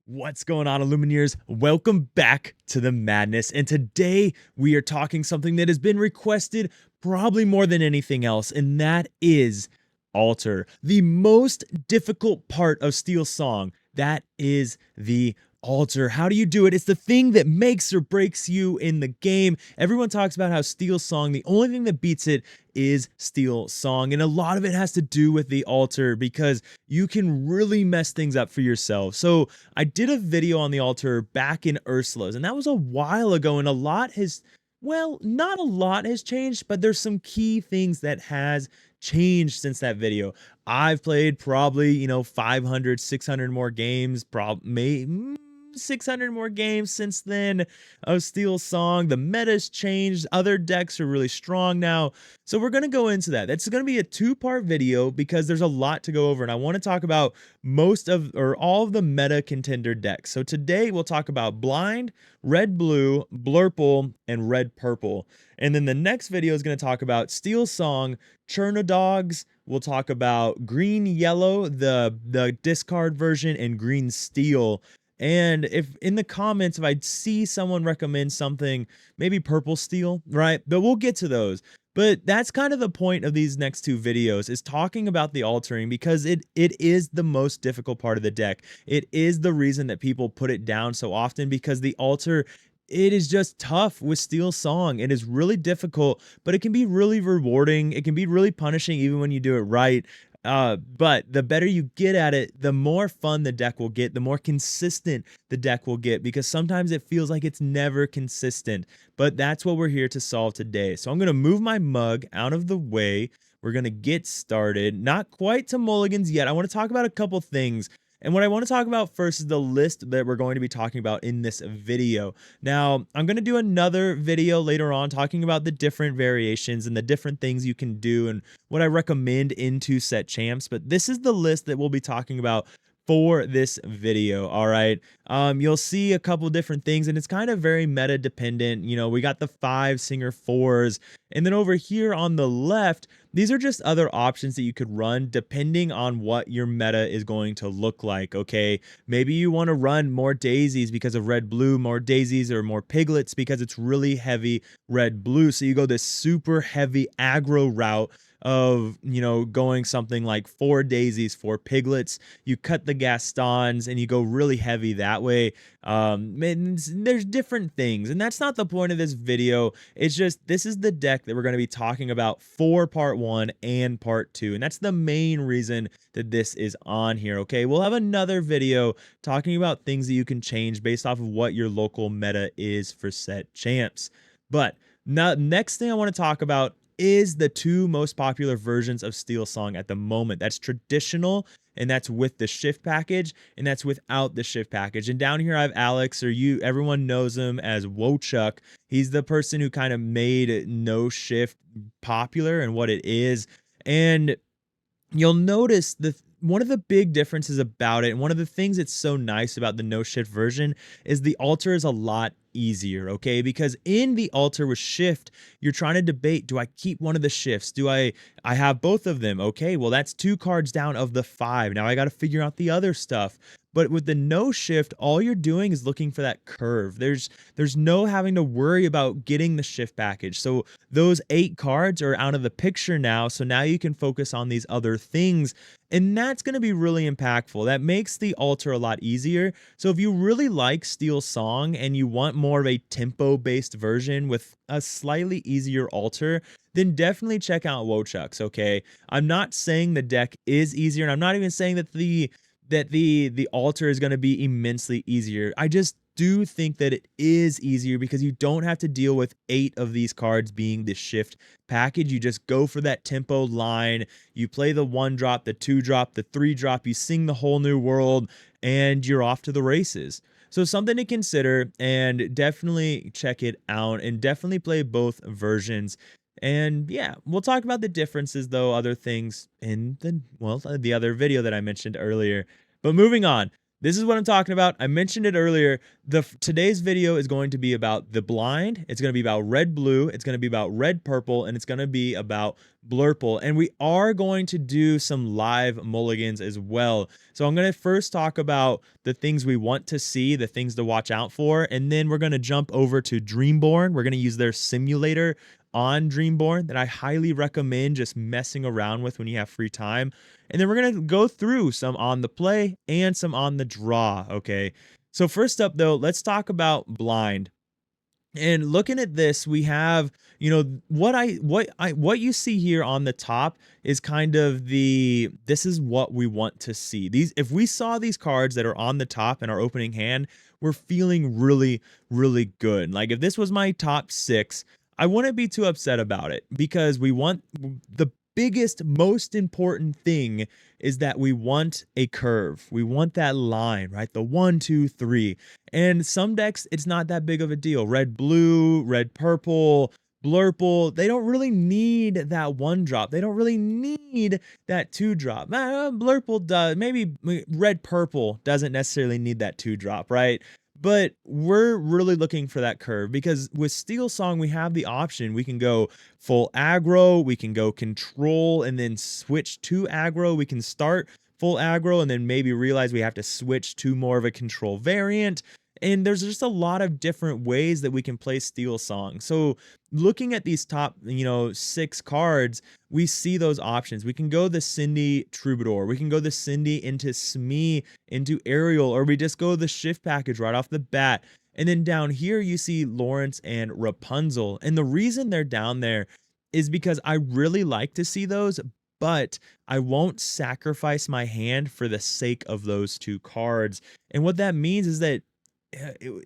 What's going on, Illumineers? Welcome back to the madness. And today we are talking something that has been requested probably more than anything else, and that is altar. The most difficult part of SteelSong, that is the altar. How do you do it? It's the thing that makes or breaks you in the game. Everyone talks about how SteelSong, the only thing that beats it is SteelSong, and a lot of it has to do with the altar because you can really mess things up for yourself. So I did a video on the altar back in Ursula's, and that was a while ago, and a lot has, well, not a lot has changed, but there's some key things that has changed since that video. I've played probably, 500, 600 more games, probably 600 more games since then of SteelSong. The meta's changed. Other decks are really strong now. So we're going to go into that. That's going to be a two-part video because there's a lot to go over, and I want to talk about all of the meta contender decks. So today we'll talk about blind, red blue, blurple, and red purple. And then the next video is going to talk about SteelSong, Chernodogs. We'll talk about green yellow, the discard version, and green steel. And if in the comments, if I see someone recommend something, maybe purple steel, right? But we'll get to those. But that's kind of the point of these next two videos, is talking about the altering, because it is the most difficult part of the deck. It is the reason that people put it down so often, because the altar, it is just tough with SteelSong. It is really difficult, but it can be really rewarding. It can be really punishing even when you do it right. But the better you get at it, the more fun the deck will get, the more consistent the deck will get, because sometimes it feels like it's never consistent. But that's what we're here to solve today. So I'm going to move my mug out of the way. We're going to get started. Not quite to mulligans yet. I want to talk about a couple things. And what I want to talk about first is the list that we're going to be talking about in this video. Now, I'm going to do another video later on talking about the different variations and the different things you can do and what I recommend into set champs. But this is the list that we'll be talking about for this video. All right. You'll see a couple different things, and it's kind of very meta dependent. We got the 5 Singer 4s, and then over here on the left, these are just other options that you could run depending on what your meta is going to look like. Okay, maybe you want to run more daisies because of red blue, more daisies or more piglets because it's really heavy red blue. So you go this super heavy aggro route of going something like 4 daisies, 4 piglets. You cut the Gastons and you go really heavy that way. There's different things, and that's not the point of this video. It's just, this is the deck that we're going to be talking about for part 1 and part 2, and that's the main reason that this is on here. Okay, we'll have another video talking about things that you can change based off of what your local meta is for set champs. But now, next thing I want to talk about is the 2 most popular versions of SteelSong at the moment. That's traditional, and that's with the shift package, and that's without the shift package. And down here I have Alex, or everyone knows him as Wochuck. He's the person who kind of made no shift popular and what it is. And you'll notice one of the big differences about it, and one of the things that's so nice about the no shift version, is the altar is a lot easier, okay? Because in the altar with shift, you're trying to debate, do I keep one of the shifts? Do I have both of them? Okay, well, that's 2 cards down of the 5. Now I got to figure out the other stuff. But with the no shift, all you're doing is looking for that curve. There's no having to worry about getting the shift package. So those 8 cards are out of the picture now. So now you can focus on these other things, and that's going to be really impactful. That makes the altar a lot easier. So if you really like SteelSong and you want more of a tempo-based version with a slightly easier altar, then definitely check out Wochuck's, okay? I'm not saying the deck is easier, and I'm not even saying that the altar is going to be immensely easier. I just do think that it is easier because you don't have to deal with 8 of these cards being the shift package. You just go for that tempo line. You play the 1 drop, the 2 drop, the 3 drop. You sing the whole new world, and you're off to the races. So something to consider, and definitely check it out, and definitely play both versions. And yeah, we'll talk about the differences, though, other things in the other video that I mentioned earlier. But moving on, This is what I'm talking about. I mentioned it earlier. Today's video is going to be about the blind. It's going to be about red blue. It's going to be about red purple, and it's going to be about Blurple. And we are going to do some live mulligans as well. So I'm going to first talk about the things we want to see, the things to watch out for, and then we're going to jump over to Dreamborn. We're going to use their simulator on Dreamborn that I highly recommend just messing around with when you have free time. And then we're going to go through some on the play and some on the draw, okay? So first up though, let's talk about blind. And looking at this, we have, what you see here on the top is kind of this is what we want to see. If we saw these cards that are on the top in our opening hand, we're feeling really, really good. Like if this was my top 6, I wouldn't be too upset about it because we want the biggest, most important thing is that we want a curve. We want that line, right? The 1, 2, 3. And some decks, it's not that big of a deal. Red, blue, red, purple, Blurple, they don't really need that 1 drop. They don't really need that 2 drop. Blurple does. Maybe red, purple doesn't necessarily need that 2 drop, right? But we're really looking for that curve because with SteelSong, we have the option. We can go full aggro, we can go control and then switch to aggro. We can start full aggro and then maybe realize we have to switch to more of a control variant. And there's just a lot of different ways that we can play SteelSong. So looking at these top, 6 cards, we see those options. We can go the Cindy Troubadour. We can go the Cindy into Smee, into Ariel, or we just go the shift package right off the bat. And then down here, you see Lawrence and Rapunzel. And the reason they're down there is because I really like to see those, but I won't sacrifice my hand for the sake of those 2 cards. And what that means is that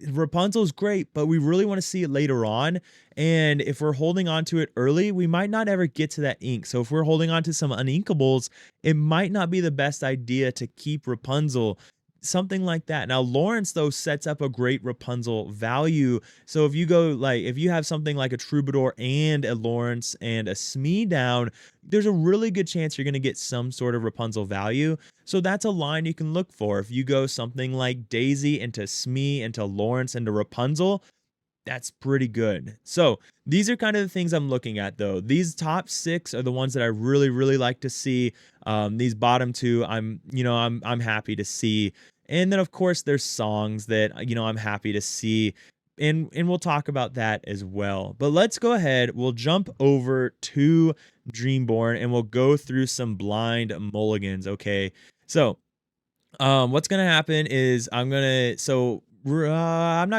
Rapunzel's great, but we really want to see it later on. And if we're holding on to it early, we might not ever get to that ink. So if we're holding on to some uninkables, it might not be the best idea to keep Rapunzel. Something like that. Now, Lawrence, though, sets up a great Rapunzel value. So if you if you have something like a Troubadour and a Lawrence and a Smee down, there's a really good chance you're going to get some sort of Rapunzel value. So that's a line you can look for. If you go something like Daisy into Smee, into Lawrence, into Rapunzel, that's pretty good. So these are kind of the things I'm looking at, though. These top 6 are the ones that I really, really like to see. These bottom 2, I'm happy to see. And then of course there's songs that I'm happy to see. And we'll talk about that as well. But let's go ahead. We'll jump over to Dreamborn and we'll go through some blind mulligans. Okay. So what's gonna happen is I'm not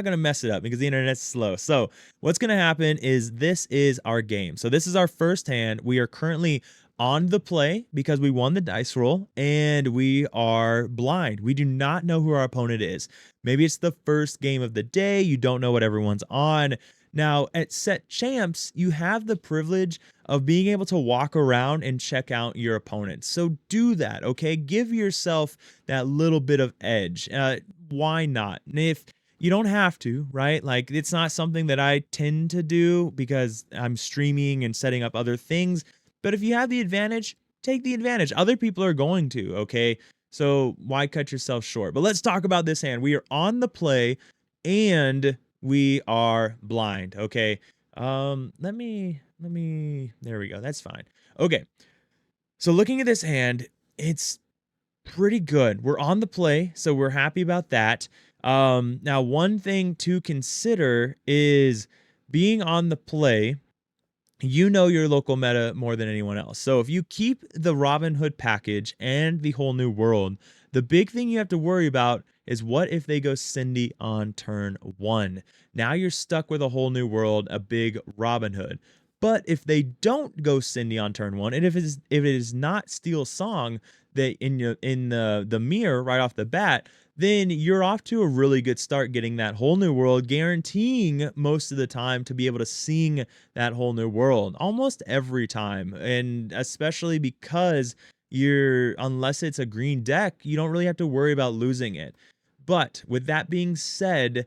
going to mess it up because the internet's slow. So what's going to happen is this is our game. So this is our first hand. We are currently on the play because we won the dice roll and we are blind. We do not know who our opponent is. Maybe it's the first game of the day. You don't know what everyone's on. Now at Set Champs, you have the privilege of being able to walk around and check out your opponent. So do that, okay? Give yourself that little bit of edge. Why not? And if you don't have to, right? Like it's not something that I tend to do because I'm streaming and setting up other things. But if you have the advantage, take the advantage. Other people are going to, okay? So why cut yourself short? But let's talk about this hand. We are on the play and we are blind, okay? Let me, there we go. That's fine. Okay. So looking at this hand, it's pretty good. We're on the play, so we're happy about that. Now one thing to consider is being on the play, you know your local meta more than anyone else. So if you keep the Robin Hood package and the Whole New World, the big thing you have to worry about is what if they go Cindy on turn 1? Now you're stuck with a Whole New World, a big Robin Hood. But if they don't go Cindy on turn 1, and if it is not SteelSong that in the mirror right off the bat, then you're off to a really good start getting that Whole New World, guaranteeing most of the time to be able to sing that Whole New World almost every time. And especially because unless it's a green deck, you don't really have to worry about losing it. But with that being said,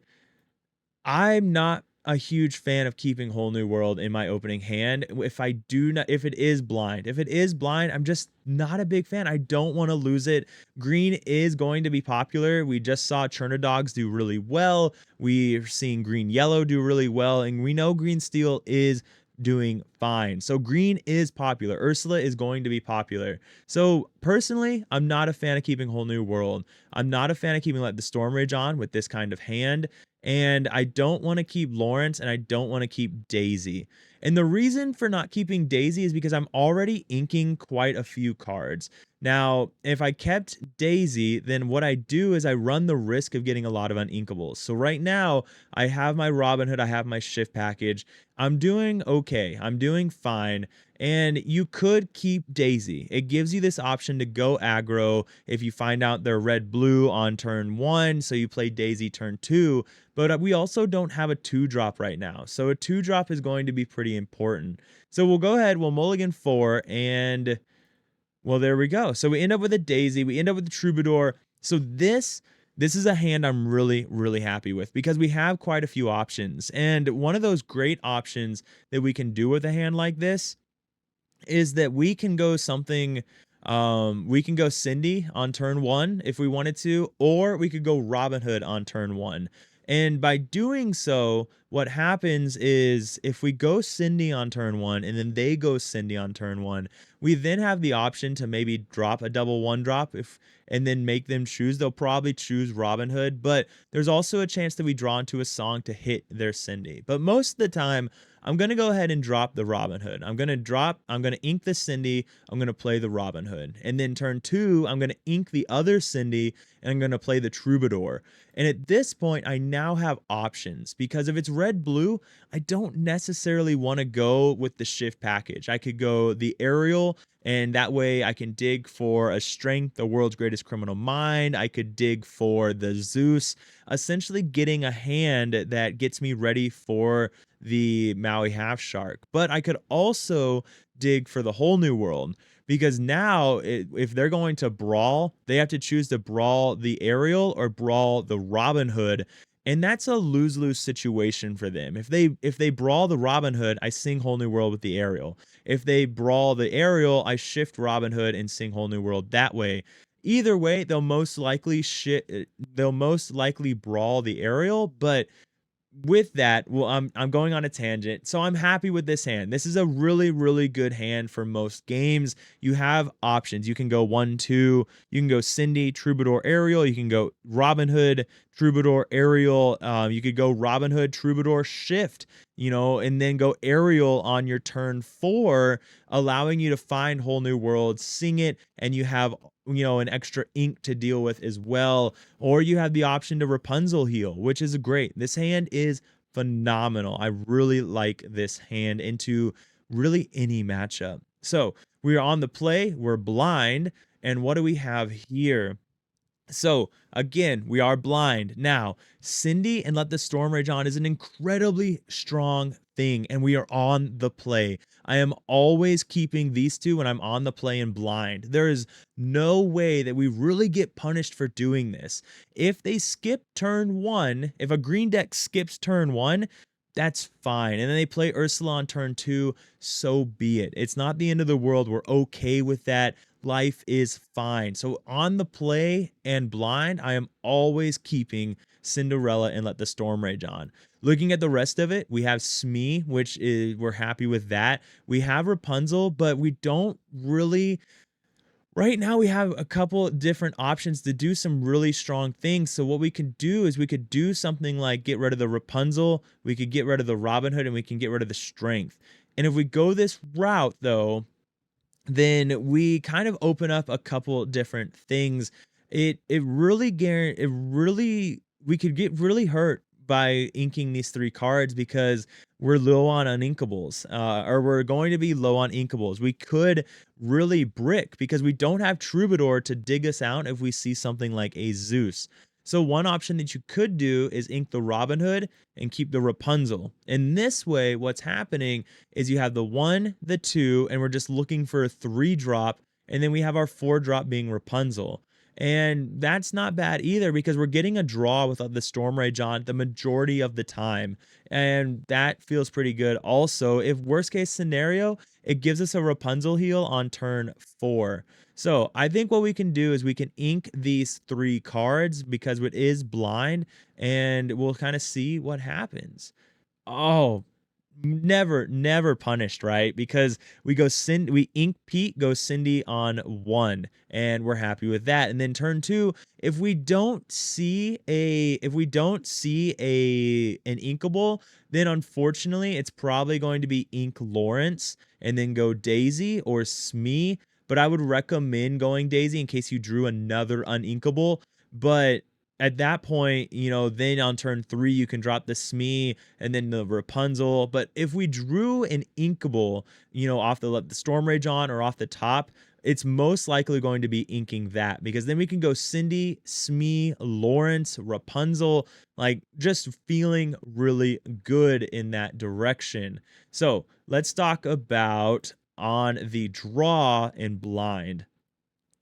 I'm not a huge fan of keeping Whole New World in my opening hand. If it is blind, I'm just not a big fan. I don't want to lose it. Green is going to be popular. We just saw Chernodogs do really well. We're seeing green yellow do really well, and we know green steel is doing fine. So green is popular. Ursula is going to be popular. So personally, I'm not a fan of keeping Whole New World. I'm not a fan of keeping Let the Storm Rage on with this kind of hand. And I don't want to keep Lawrence, and I don't want to keep Daisy. And the reason for not keeping Daisy is because I'm already inking quite a few cards. Now, if I kept Daisy, then what I do is I run the risk of getting a lot of uninkables. So right now, I have my Robin Hood, I have my shift package. I'm doing okay. I'm doing fine. And you could keep Daisy. It gives you this option to go aggro if you find out they're red-blue on turn 1, so you play Daisy turn 2. But we also don't have a 2-drop right now. So a 2-drop is going to be pretty important. So we'll go ahead, we'll mulligan 4, and well, there we go. So we end up with a Daisy, we end up with the Troubadour. So this is a hand I'm really, really happy with because we have quite a few options. And one of those great options that we can do with a hand like this is that we can go something, we can go Cindy on turn 1 if we wanted to, or we could go Robin Hood on turn 1. And by doing so, what happens is if we go Cindy on turn 1 and then they go Cindy on turn 1, we then have the option to maybe drop a double 1-drop and then make them choose. They'll probably choose Robin Hood, but there's also a chance that we draw into a song to hit their Cindy. But most of the time, I'm going to go ahead and drop the Robin Hood. I'm going to ink the Cindy, I'm going to play the Robin Hood. And then turn 2, I'm going to ink the other Cindy, and I'm going to play the Troubadour. And at this point, I now have options because if it's red-blue, I don't necessarily want to go with the shift package. I could go the Aerial, and that way I can dig for a Strength, the World's Greatest Criminal Mind. I could dig for the Zeus, essentially getting a hand that gets me ready for the Maui Half Shark. But I could also dig for the Whole New World because now if they're going to brawl, they have to choose to brawl the Aerial or brawl the Robin Hood. And that's a lose-lose situation for them. If they brawl the Robin Hood, I sing Whole New World with the Aerial. If they brawl the Aerial, I shift Robin Hood and sing Whole New World that way. Either way, they'll most likely brawl the Aerial, but with that, well, I'm going on a tangent. So I'm happy with this hand. This is a really, really good hand for most games. You have options. You can go 1-2. You can go Cindy, Troubadour, Aerial. You can go Robin Hood, Troubadour, Aerial. You could go Robin Hood, Troubadour, Shift, and then go Aerial on your turn 4, allowing you to find Whole New World, sing it, and you have an extra ink to deal with as well. Or you have the option to Rapunzel heal, which is great. This hand is phenomenal. I really like this hand into really any matchup. So we are on the play, we're blind, and what do we have here? So again, we are blind. Now, Cindy and Let the Storm Rage On is an incredibly strong thing, and we are on the play. I am always keeping these two when I'm on the play and blind. There is no way that we really get punished for doing this. If they skip turn 1, if a green deck skips turn 1, that's fine. And then they play Ursula on turn 2, so be it. It's not the end of the world. We're okay with that. Life is fine. So on the play and blind, I am always keeping Cinderella and Let the Storm Rage On. Looking at the rest of it, we have Smee, which is, we're happy with that. We have Rapunzel, but we don't really. Right now, we have a couple different options to do some really strong things. So what we could do is we could do something like get rid of the Rapunzel, we could get rid of the Robin Hood, and we can get rid of the Strength. And if we go this route, though, then we kind of open up a couple different things. We could get really hurt by inking these 3 cards because we're low on uninkables, or we're going to be low on inkables. We could really brick because we don't have Troubadour to dig us out if we see something like a Zeus. So one option that you could do is ink the Robin Hood and keep the Rapunzel. And this way, what's happening is you have the 1, the 2, and we're just looking for a 3-drop, and then we have our 4-drop being Rapunzel. And that's not bad either because we're getting a draw with the Storm Rage on the majority of the time. And that feels pretty good. Also, if worst case scenario, it gives us a Rapunzel heal on turn 4. So I think what we can do is we can ink these 3 cards because it is blind, and we'll kind of see what happens. Oh, never punished, right? Because we ink Pete, go Cindy on 1, and we're happy with that. And then turn 2, if we don't see an inkable, then unfortunately it's probably going to be ink Lawrence and then go Daisy or Smee. But I would recommend going Daisy in case you drew another uninkable. But at that point, then on turn 3, you can drop the Smee and then the Rapunzel. But if we drew an inkable, off the Storm Rage on or off the top, it's most likely going to be inking that because then we can go Cindy, Smee, Lawrence, Rapunzel, like just feeling really good in that direction. So let's talk about on the draw and blind.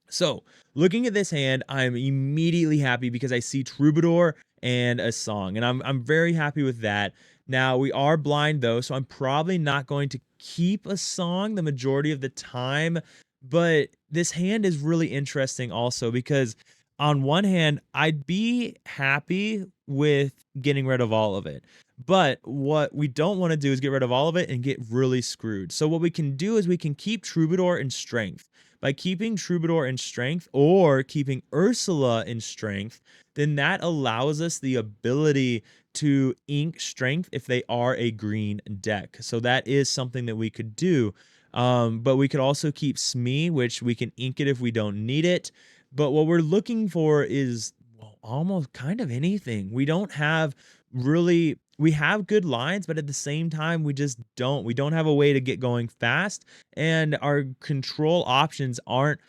So, looking at this hand, I'm immediately happy because I see Troubadour and a song, and I'm very happy with that. Now, we are blind though, so I'm probably not going to keep a song the majority of the time, but this hand is really interesting also because on one hand, I'd be happy with getting rid of all of it. But what we don't want to do is get rid of all of it and get really screwed. So what we can do is we can keep Troubadour in strength. By keeping Troubadour in strength or keeping Ursula in strength, then that allows us the ability to ink strength if they are a green deck. So that is something that we could do. But we could also keep Smee, which we can ink it if we don't need it. But what we're looking for is almost kind of anything. We don't have really, we have good lines, but at the same time, we just don't. We don't have a way to get going fast, and our control options aren't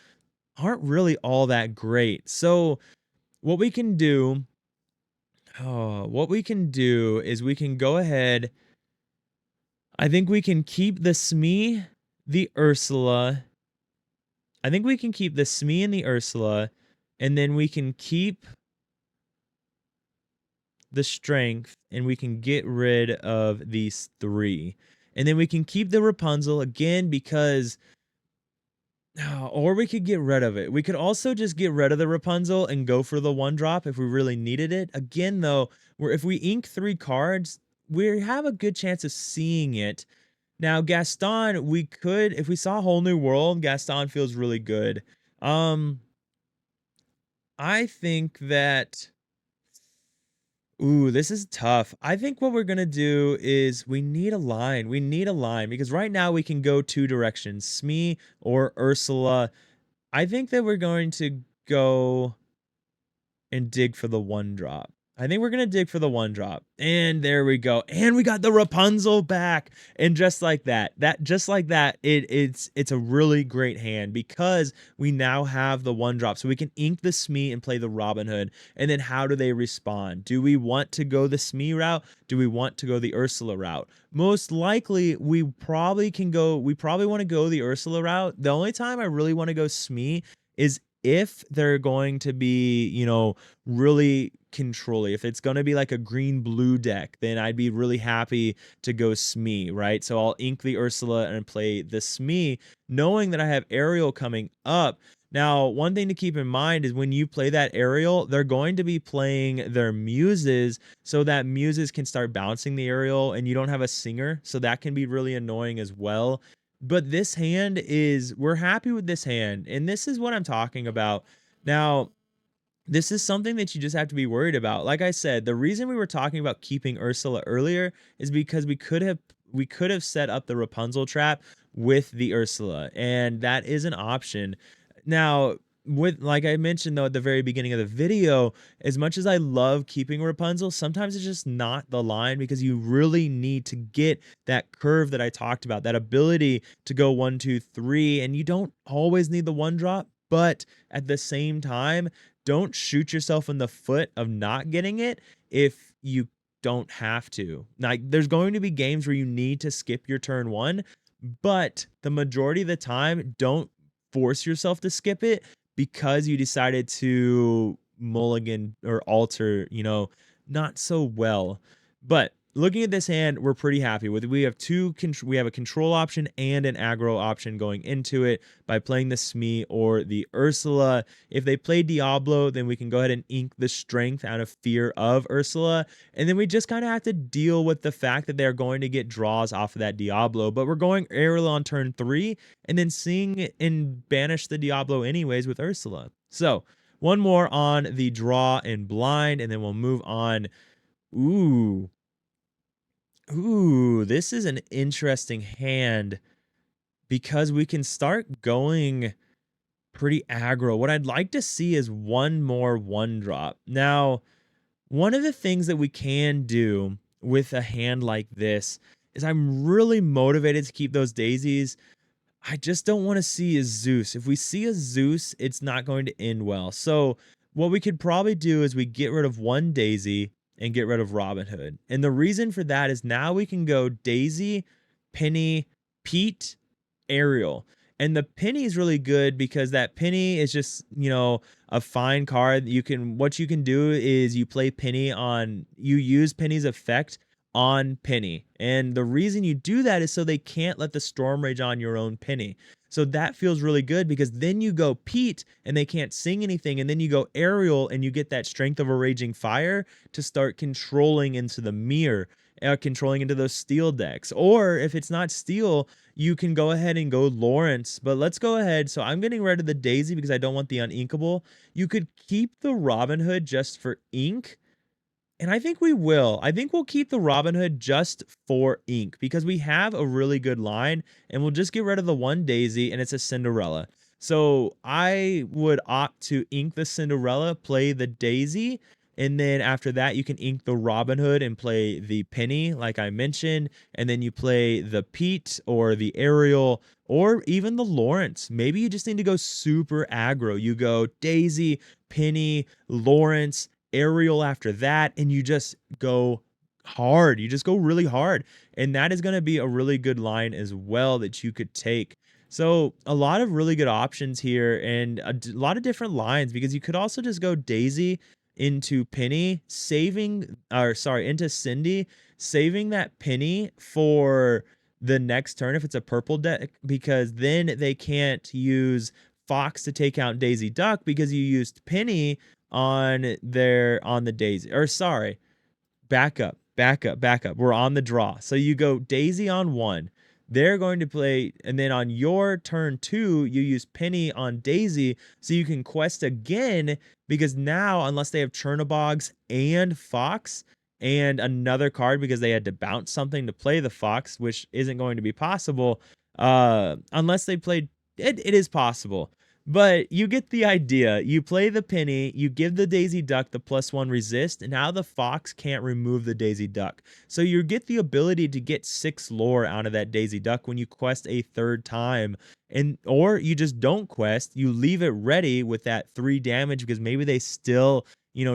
really all that great. So what we can do, is we can go ahead. I think we can keep the Smee, the Ursula. I think we can keep the Smee and the Ursula, and then we can keep the strength, and we can get rid of these 3. And then we can keep the Rapunzel again because or we could get rid of it. We could also just get rid of the Rapunzel and go for the 1-drop if we really needed it. Again though, if we ink 3 cards, we have a good chance of seeing it. Now Gaston, we could, if we saw a Whole New World, Gaston feels really good. I think that ooh, this is tough. I think what we're going to do is we need a line. We need a line because right now we can go 2 directions, Smee or Ursula. I think that we're going to go and dig for the 1-drop. I think we're going to dig for the 1-drop. And there we go. And we got the Rapunzel back. And just like that, it's a really great hand because we now have the 1-drop. So we can ink the Smee and play the Robin Hood. And then how do they respond? Do we want to go the Smee route? Do we want to go the Ursula route? Most likely, we probably want to go the Ursula route. The only time I really want to go Smee is if they're going to be, really controlly. If it's going to be like a green-blue deck, then I'd be really happy to go Smee, right? So I'll ink the Ursula and play the Smee, knowing that I have Ariel coming up. Now, one thing to keep in mind is when you play that Ariel, they're going to be playing their muses so that muses can start bouncing the Ariel and you don't have a singer. So that can be really annoying as well. But this hand we're happy with this hand. And this is what I'm talking about. Now, this is something that you just have to be worried about. Like I said, the reason we were talking about keeping Ursula earlier is because we could have set up the Rapunzel trap with the Ursula, and that is an option. Now, with like I mentioned though at the very beginning of the video, as much as I love keeping Rapunzel, sometimes it's just not the line because you really need to get that curve that I talked about, that ability to go 1, 2, 3, and you don't always need the 1-drop, but at the same time, don't shoot yourself in the foot of not getting it if you don't have to. Like, there's going to be games where you need to skip your turn 1, but the majority of the time, don't force yourself to skip it because you decided to mulligan or alter, not so well. But looking at this hand, we're pretty happy with it. We have we have a control option and an aggro option going into it by playing the Smee or the Ursula. If they play Diablo, then we can go ahead and ink the strength out of fear of Ursula. And then we just kind of have to deal with the fact that they're going to get draws off of that Diablo. But we're going Aerial on turn 3 and then seeing and banish the Diablo anyways with Ursula. So one more on the draw and blind, and then we'll move on. Ooh, this is an interesting hand because we can start going pretty aggro. What I'd like to see is one more one drop. Now, one of the things that we can do with a hand like this is I'm really motivated to keep those daisies. I just don't want to see a Zeus. If we see a Zeus, it's not going to end well. So what we could probably do is we get rid of one daisy and get rid of Robin Hood. And the reason for that is now we can go Daisy, Penny, Pete, Ariel. And the Penny is really good because that Penny is just, a fine card. What you can do is you play Penny you use Penny's effect on Penny. And the reason you do that is so they can't let the Storm Rage on your own Penny. So that feels really good because then you go Pete and they can't sing anything. And then you go Ariel and you get that Strength of a Raging Fire to start controlling into the mirror, controlling into those steel decks. Or if it's not steel, you can go ahead and go Lawrence. But let's go ahead. So I'm getting rid of the Daisy because I don't want the uninkable. You could keep the Robin Hood just for ink. And I think we will. I think we'll keep the Robin Hood just for ink because we have a really good line and we'll just get rid of the one Daisy and it's a Cinderella. So I would opt to ink the Cinderella, play the Daisy, and then after that you can ink the Robin Hood and play the Penny like I mentioned, and then you play the Pete or the Ariel or even the Lawrence. Maybe you just need to go super aggro. You go Daisy, Penny, Lawrence, Ariel after that, and you just go hard. You just go really hard. And that is going to be a really good line as well that you could take. So a lot of really good options here and a lot of different lines because you could also just go Daisy into Penny, into Cindy, saving that Penny for the next turn if it's a purple deck, because then they can't use Fox to take out Daisy Duck because you used Penny on the Daisy. Or sorry, back up. We're on the draw. So you go Daisy on 1. They're going to play, and then on your turn 2, you use Penny on Daisy so you can quest again, because now, unless they have Chernobogs and Fox and another card because they had to bounce something to play the Fox, which isn't going to be possible, unless they played, it is possible. But you get the idea. You play the Penny, you give the Daisy Duck the +1 resist, and now the Fox can't remove the Daisy Duck. So you get the ability to get 6 lore out of that Daisy Duck when you quest a third time. Or you just don't quest, you leave it ready with that 3 damage because maybe they still,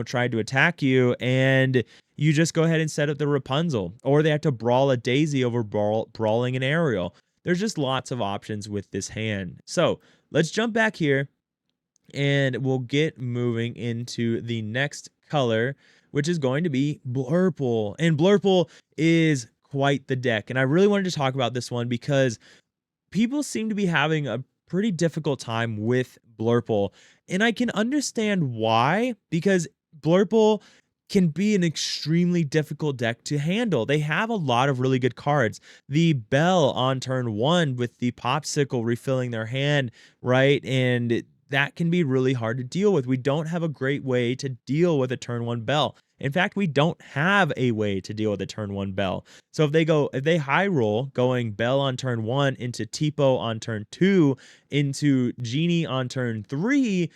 tried to attack you, and you just go ahead and set up the Rapunzel. Or they have to brawl a Daisy over brawling an Ariel. There's just lots of options with this hand. So let's jump back here and we'll get moving into the next color, which is going to be Blurple. And Blurple is quite the deck. And I really wanted to talk about this one because people seem to be having a pretty difficult time with Blurple. And I can understand why, because Blurple can be an extremely difficult deck to handle. They have a lot of really good cards. The Bell on turn 1 with the Popsicle refilling their hand, right? And that can be really hard to deal with. We don't have a great way to deal with a turn 1 Bell. In fact, we don't have a way to deal with a turn 1 Bell. So if they high roll going Bell on turn 1 into Tipo on turn 2 into Genie on turn 3,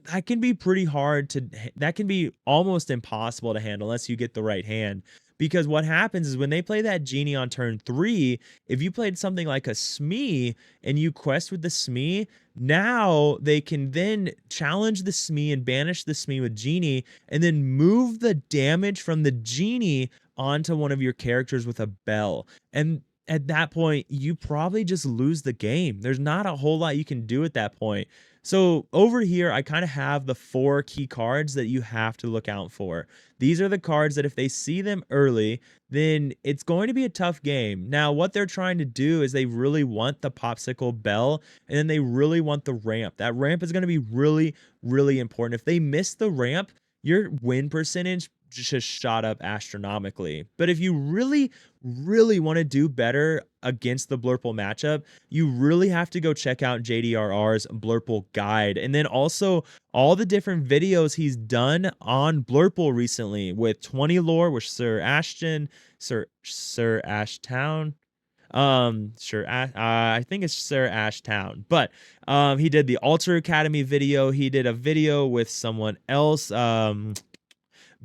that can be pretty hard that can be almost impossible to handle unless you get the right hand. Because what happens is when they play that Genie on turn 3, if you played something like a Smee and you quest with the Smee, now they can then challenge the Smee and banish the Smee with Genie and then move the damage from the Genie onto one of your characters with a Bell. And at that point, you probably just lose the game. There's not a whole lot you can do at that point. So over here, I kind of have the 4 key cards that you have to look out for. These are the cards that if they see them early, then it's going to be a tough game. Now, what they're trying to do is they really want the popsicle bell, and then they really want the ramp. That ramp is going to be really, really important. If they miss the ramp, your win percentage just shot up astronomically. But if you really, really want to do better against the Blurple matchup, you really have to go check out JDRR's Blurple guide. And then also all the different videos he's done on Blurple recently with 20 lore with Sir Ashton, Sir Ashtown. I think it's Sir Ashtown, but he did the Alter Academy video. He did a video with someone else,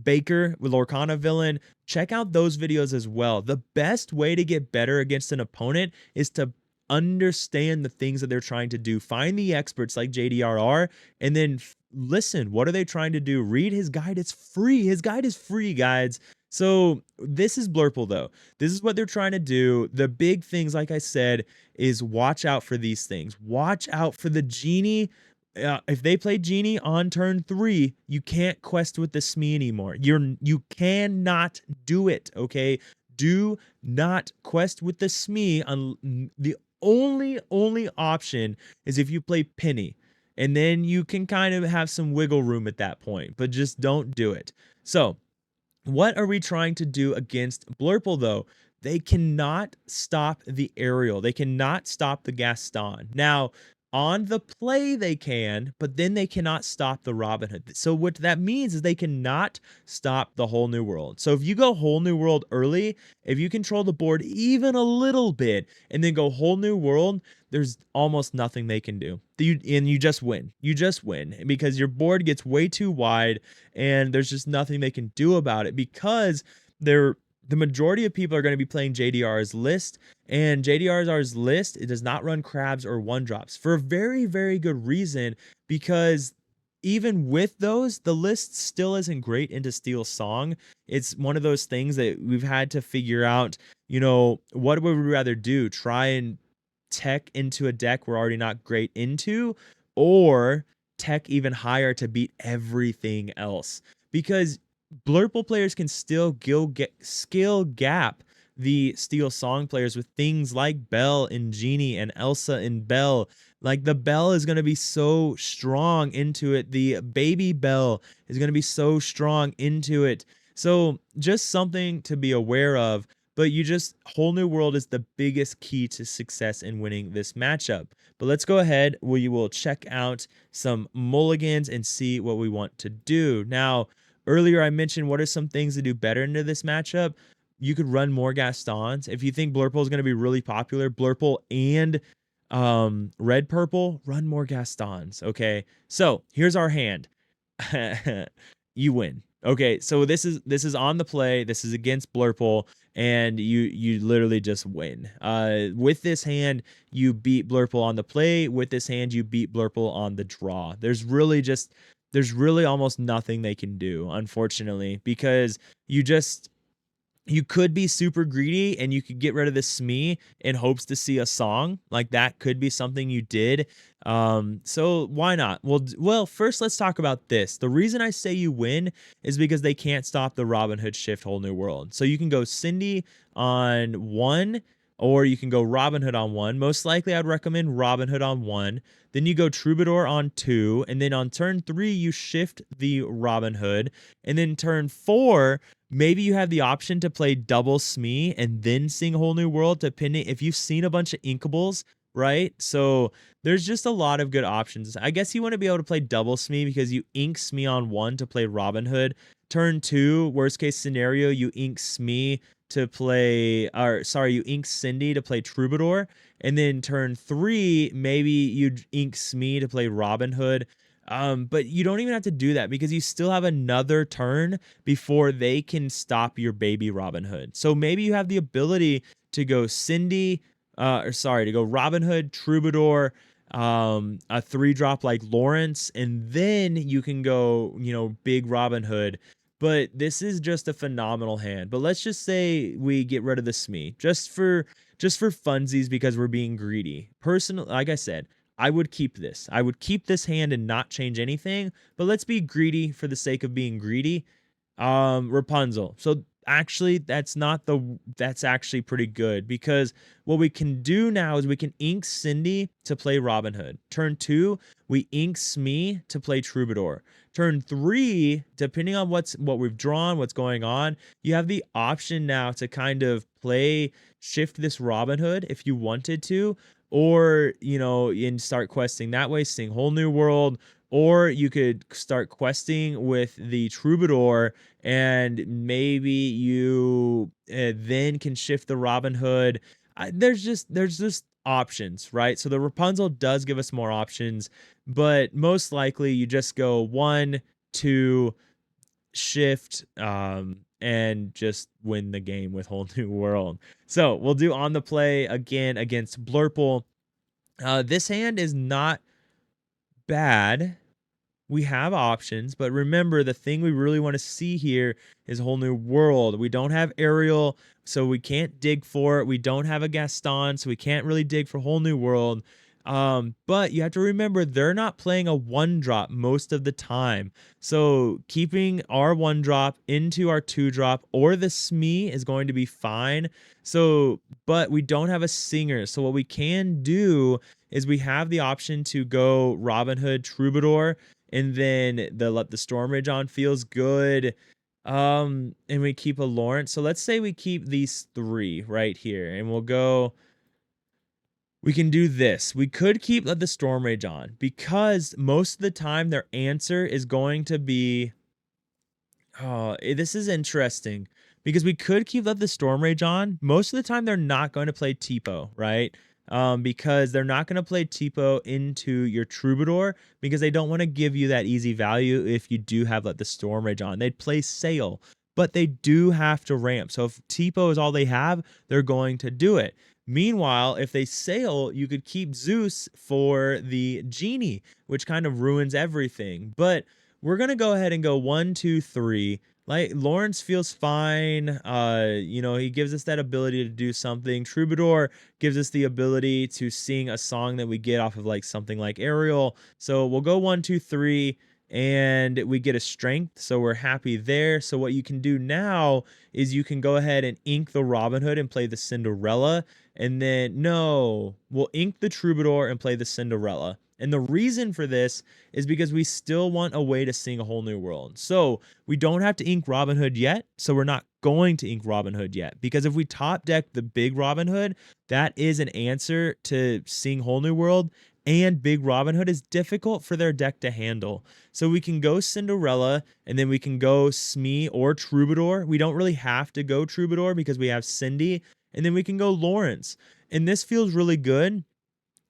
Baker with Lorcana villain. Check out those videos as well. The best way to get better against an opponent is to understand the things that they're trying to do. Find the experts like JDRR and then listen. What are they trying to do? Read his guide. It's free. His guide is free, guys. So this is Blurple though. This is what they're trying to do. The big things, like I said, is watch out for these things. Watch out for the genie. If they play Genie on turn 3, you can't quest with the Smee anymore. You cannot do it, okay? Do not quest with the Smee. The only option is if you play Penny, and then you can kind of have some wiggle room at that point, but just don't do it. So, what are we trying to do against Blurple though? They cannot stop the aerial. They cannot stop the Gaston. Now, on the play they can, but then they cannot stop the Robin Hood. So what that means is they cannot stop the Whole New World. So if you go Whole New World early, if you control the board even a little bit and then go Whole New World, there's almost nothing they can do. You just win. You just win because your board gets way too wide and there's just nothing they can do about it because the majority of people are going to be playing JDR's list, and JDR's list, it does not run crabs or 1-drops for a very, very good reason, because even with those, the list still isn't great into SteelSong. It's one of those things that we've had to figure out, what would we rather do? Try and tech into a deck we're already not great into, or tech even higher to beat everything else? Because Blurple players can still skill gap the SteelSong players with things like Belle and Genie and Elsa and Belle. Like the Belle is going to be so strong into it. The baby Belle is going to be so strong into it. So just something to be aware of. But Whole New World is the biggest key to success in winning this matchup. But let's go ahead. We will check out some mulligans and see what we want to do. Now, earlier I mentioned what are some things to do better into this matchup. You could run more Gastons. If you think Blurple is going to be really popular, Blurple and Red Purple, run more Gastons. Okay, so here's our hand. You win. Okay, so this is on the play. This is against Blurple, and you literally just win. With this hand, you beat Blurple on the play. With this hand, you beat Blurple on the draw. There's really almost nothing they can do, unfortunately, because you could be super greedy and you could get rid of the Smee in hopes to see a song. Like that could be something you did. So why not? Well, first let's talk about this. The reason I say you win is because they can't stop the Robin Hood shift Whole New World. So you can go Cindy on 1, or you can go Robin Hood on 1. Most likely I'd recommend Robin Hood on 1. Then you go Troubadour on 2. And then on turn 3, you shift the Robin Hood. And then turn 4, maybe you have the option to play double Smee and then sing Whole New World, depending if you've seen a bunch of Inkables, right? So there's just a lot of good options. I guess you want to be able to play double Smee because you ink Smee on 1 to play Robin Hood. Turn 2, worst case scenario, you ink Smee to play, you ink Cindy to play Troubadour. And then turn 3, maybe you ink Smee to play Robin Hood. But you don't even have to do that because you still have another turn before they can stop your baby Robin Hood. So maybe you have the ability to go to go Robin Hood, Troubadour, a 3-drop like Lawrence, and then you can go, big Robin Hood. But this is just a phenomenal hand. But let's just say we get rid of the Smee just for funsies because we're being greedy. Personally, like I said, I would keep this. I would keep this hand and not change anything, but let's be greedy for the sake of being greedy. Rapunzel. So actually that's actually pretty good, because what we can do now is we can ink Cindy to play Robin Hood. Turn 2, we ink Smee to play Troubadour. Turn 3, depending on what we've drawn, what's going on, you have the option now to kind of shift this Robin Hood if you wanted to, or and start questing that way, sing Whole New World, or you could start questing with the Troubadour, and maybe you then can shift the Robin Hood. There's just options, right? So the Rapunzel does give us more options, but most likely you just go 1, 2, shift, and just win the game with Whole New World. So we'll do On the Play again against Blurple. This hand is not bad. We have options, but remember, the thing we really want to see here is a Whole New World. We don't have Ariel, so we can't dig for it. We don't have a Gaston, so we can't really dig for Whole New World. But you have to remember, they're not playing a 1-drop most of the time. So keeping our 1-drop into our 2-drop or the Smee is going to be fine. So, but we don't have a singer. So what we can do is we have the option to go Robin Hood, Troubadour, and then the Storm Rage on feels good. And we keep a Lawrence. So let's say we keep these 3 right here, and we'll go. We can do this. We could keep Let the Storm Rage on, because most of the time their answer is going to be. Oh, this is interesting, because we could keep Let the Storm Rage on. Most of the time they're not going to play Tipo, right? Because they're not going to play Tipo into your Troubadour, because they don't want to give you that easy value if you do have Let the Storm Rage on. They'd play Sail, but they do have to ramp. So if Tipo is all they have, they're going to do it. Meanwhile, if they Sail, you could keep Zeus for the Genie, which kind of ruins everything. But we're going to go ahead and go 1, 2, 3. Like, Lawrence feels fine. He gives us that ability to do something. Troubadour gives us the ability to sing a song that we get off of like something like Ariel. So we'll go 1, 2, 3, and we get a strength. So we're happy there. So what you can do now is you can go ahead and ink the Robin Hood and play the Cinderella. And then, no, we'll ink the Troubadour and play the Cinderella. And the reason for this is because we still want a way to sing a Whole New World. So we don't have to ink Robin Hood yet. So we're not going to ink Robin Hood yet. Because if we top deck the big Robin Hood, that is an answer to sing Whole New World. And big Robin Hood is difficult for their deck to handle. So we can go Cinderella, and then we can go Smee or Troubadour. We don't really have to go Troubadour because we have Cindy. And then we can go Lawrence. And this feels really good.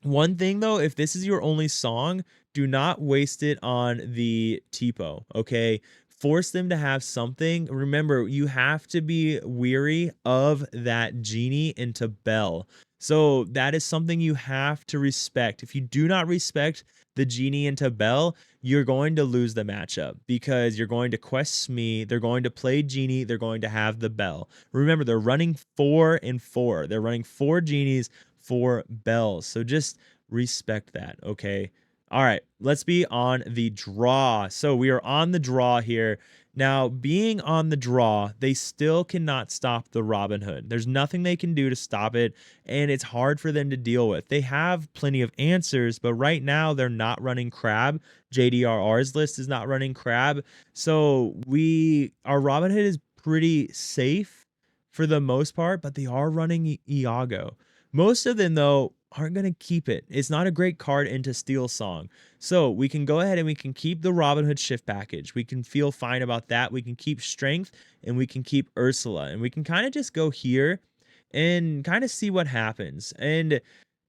One thing though, if this is your only song, do not waste it on the Tipo, okay? Force them to have something. Remember, you have to be weary of that Genie into Belle. So that is something you have to respect. If you do not respect the Genie into Belle, you're going to lose the matchup, because you're going to quest Smee, they're going to play Genie, they're going to have the Belle. Remember, they're running 4 and 4. They're running 4 Genies, 4 Bells. So just respect that, okay? All right, let's be on the draw. So we are on the draw here. Now, being on the draw, they still cannot stop the Robin Hood. There's nothing they can do to stop it, and it's hard for them to deal with. They have plenty of answers, but right now they're not running Crab. JDRR's list is not running Crab. So our Robin Hood is pretty safe for the most part, but they are running Iago. Most of them, though, aren't going to keep it. It's not a great card into SteelSong. So we can go ahead and we can keep the Robin Hood shift package. We can feel fine about that. We can keep Strength, and we can keep Ursula. And we can kind of just go here and kind of see what happens. And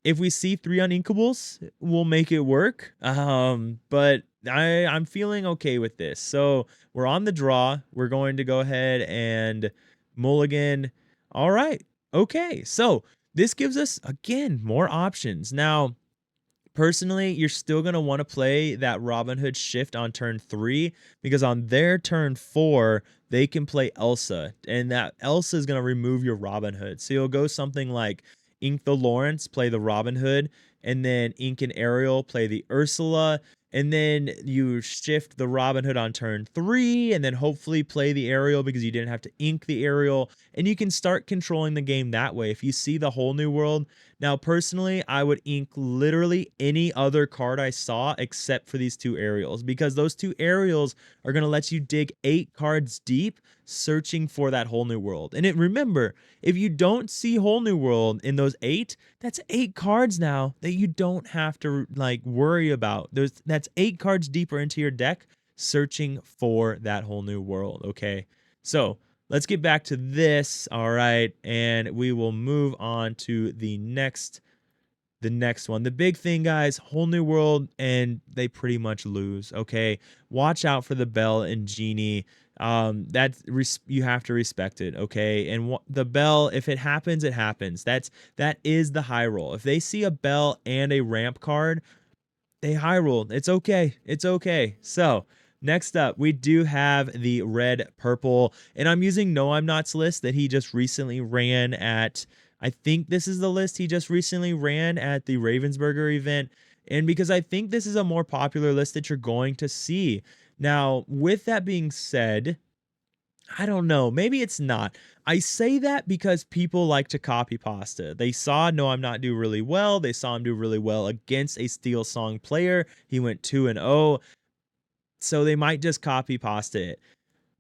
if we see 3 uninkables, we'll make it work. But I'm feeling okay with this. So we're on the draw. We're going to go ahead and mulligan. All right. Okay. So this gives us, again, more options. Now, personally, you're still going to want to play that Robin Hood shift on turn 3, because on their turn 4, they can play Elsa, and that Elsa is going to remove your Robin Hood. So you'll go something like ink the Lawrence, play the Robin Hood, and then ink an Ariel, play the Ursula, and then you shift the Robin Hood on turn 3, and then hopefully play the Ariel because you didn't have to ink the Ariel, and you can start controlling the game that way. If you see the whole new world, now personally, I would ink literally any other card I saw except for these 2 Ariels, because those 2 Ariels are going to let you dig 8 cards deep searching for that whole new world. And remember, if you don't see whole new world in those 8, that's 8 cards now that you don't have to like worry about. That's 8 cards deeper into your deck searching for that whole new world. Okay, so let's get back to this. All right, and we will move on to the next one. The big thing, guys, whole new world, and they pretty much lose. Okay, watch out for the Belle and Genie. You have to respect it. Okay, and the Belle, if it happens, it happens. That is the high roll. If they see a Belle and a ramp card, they high roll. It's okay. It's okay. So next up, we do have the red purple, and I'm using No I'm Not's list that he just recently ran at. I think this is the list he just recently ran at the Ravensburger event, and because I think this is a more popular list that you're going to see. Now, with that being said, I don't know, maybe it's not. I say that because people like to copy pasta. They saw No I'm Not do really well. They saw him do really well against a SteelSong player. He went 2-0. So they might just copy pasta it.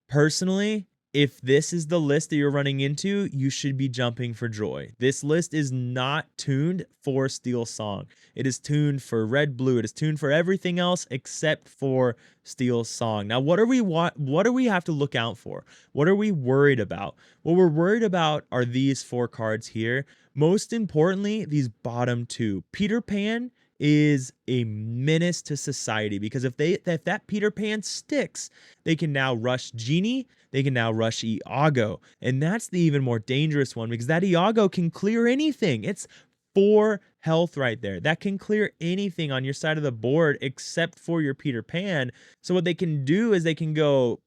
Personally, if this is the list that you're running into, you should be jumping for joy. This list is not tuned for SteelSong. It is tuned for red, blue. It is tuned for everything else except for SteelSong. Now, what do we have to look out for? What are we worried about? What we're worried about are these 4 cards here. Most importantly, these bottom 2. Peter Pan is a menace to society because if that Peter Pan sticks, they can now rush Genie, they can now rush Iago, and that's the even more dangerous one because that Iago can clear anything. It's 4 health right there. That can clear anything on your side of the board except for your Peter Pan. So what they can do is they can go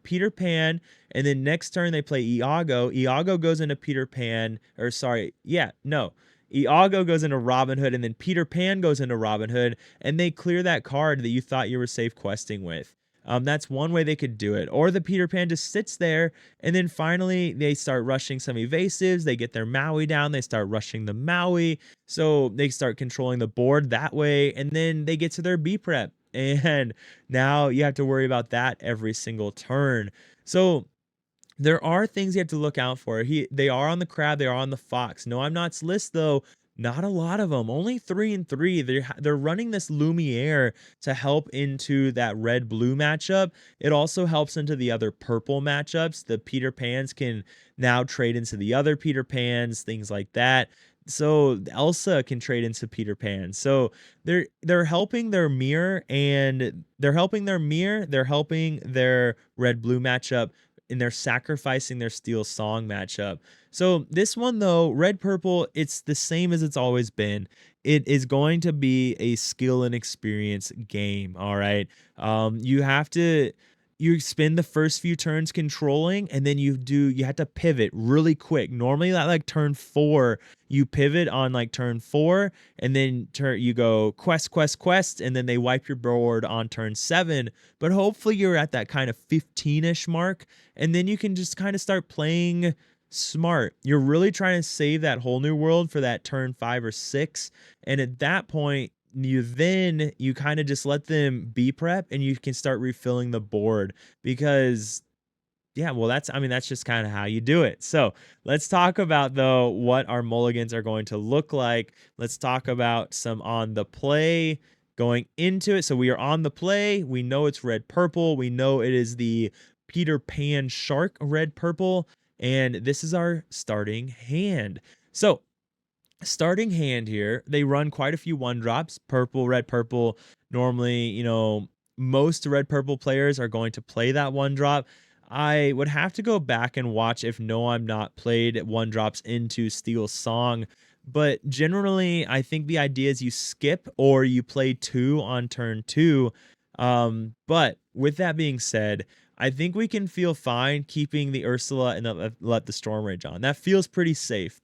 Peter Pan, and then next turn they play Iago. Iago goes into Peter Pan, or sorry, yeah, no. Iago goes into Robin Hood, and then Peter Pan goes into Robin Hood, and they clear that card that you thought you were safe questing with. That's one way they could do it. Or the Peter Pan just sits there, and then finally they start rushing some evasives. They get their Maui down. They start rushing the Maui. So they start controlling the board that way, and then they get to their B prep. And now you have to worry about that every single turn. So there are things you have to look out for. They are on the crab, they are on the fox. No I'm Not's list though, not a lot of them. Only 3 and 3. They're running this Lumiere to help into that red blue matchup. It also helps into the other purple matchups. The Peter Pans can now trade into the other Peter Pans, things like that. So Elsa can trade into Peter Pan. So they're helping their mirror, and they're helping their red blue matchup, and they're sacrificing their SteelSong matchup. So this one though, red purple, it's the same as it's always been. It is going to be a skill and experience game. All right. You spend the first few turns controlling, and then you have to pivot really quick. Normally at like turn 4, you pivot on like turn 4, and then you go quest, and then they wipe your board on turn 7. But hopefully you're at that kind of 15-ish mark, and then you can just kind of start playing smart. You're really trying to save that whole new world for that turn 5 or 6. And at that point, you kind of just let them be prep, and you can start refilling the board because yeah, well, that's just kind of how you do it. So let's talk about though what our mulligans are going to look like. Let's talk about some on the play going into it. So we are on the play. We know it's red purple. We know it is the Peter Pan shark red purple, and this is our starting hand. So starting hand here, they run quite a few 1-drops, purple, red, purple. Normally, most red purple players are going to play that 1-drop. I would have to go back and watch if No I'm Not played 1-drops into SteelSong, but generally I think the idea is you skip or you play 2 on turn 2. But with that being said, I think we can feel fine keeping the Ursula and let the Storm Rage on. That feels pretty safe.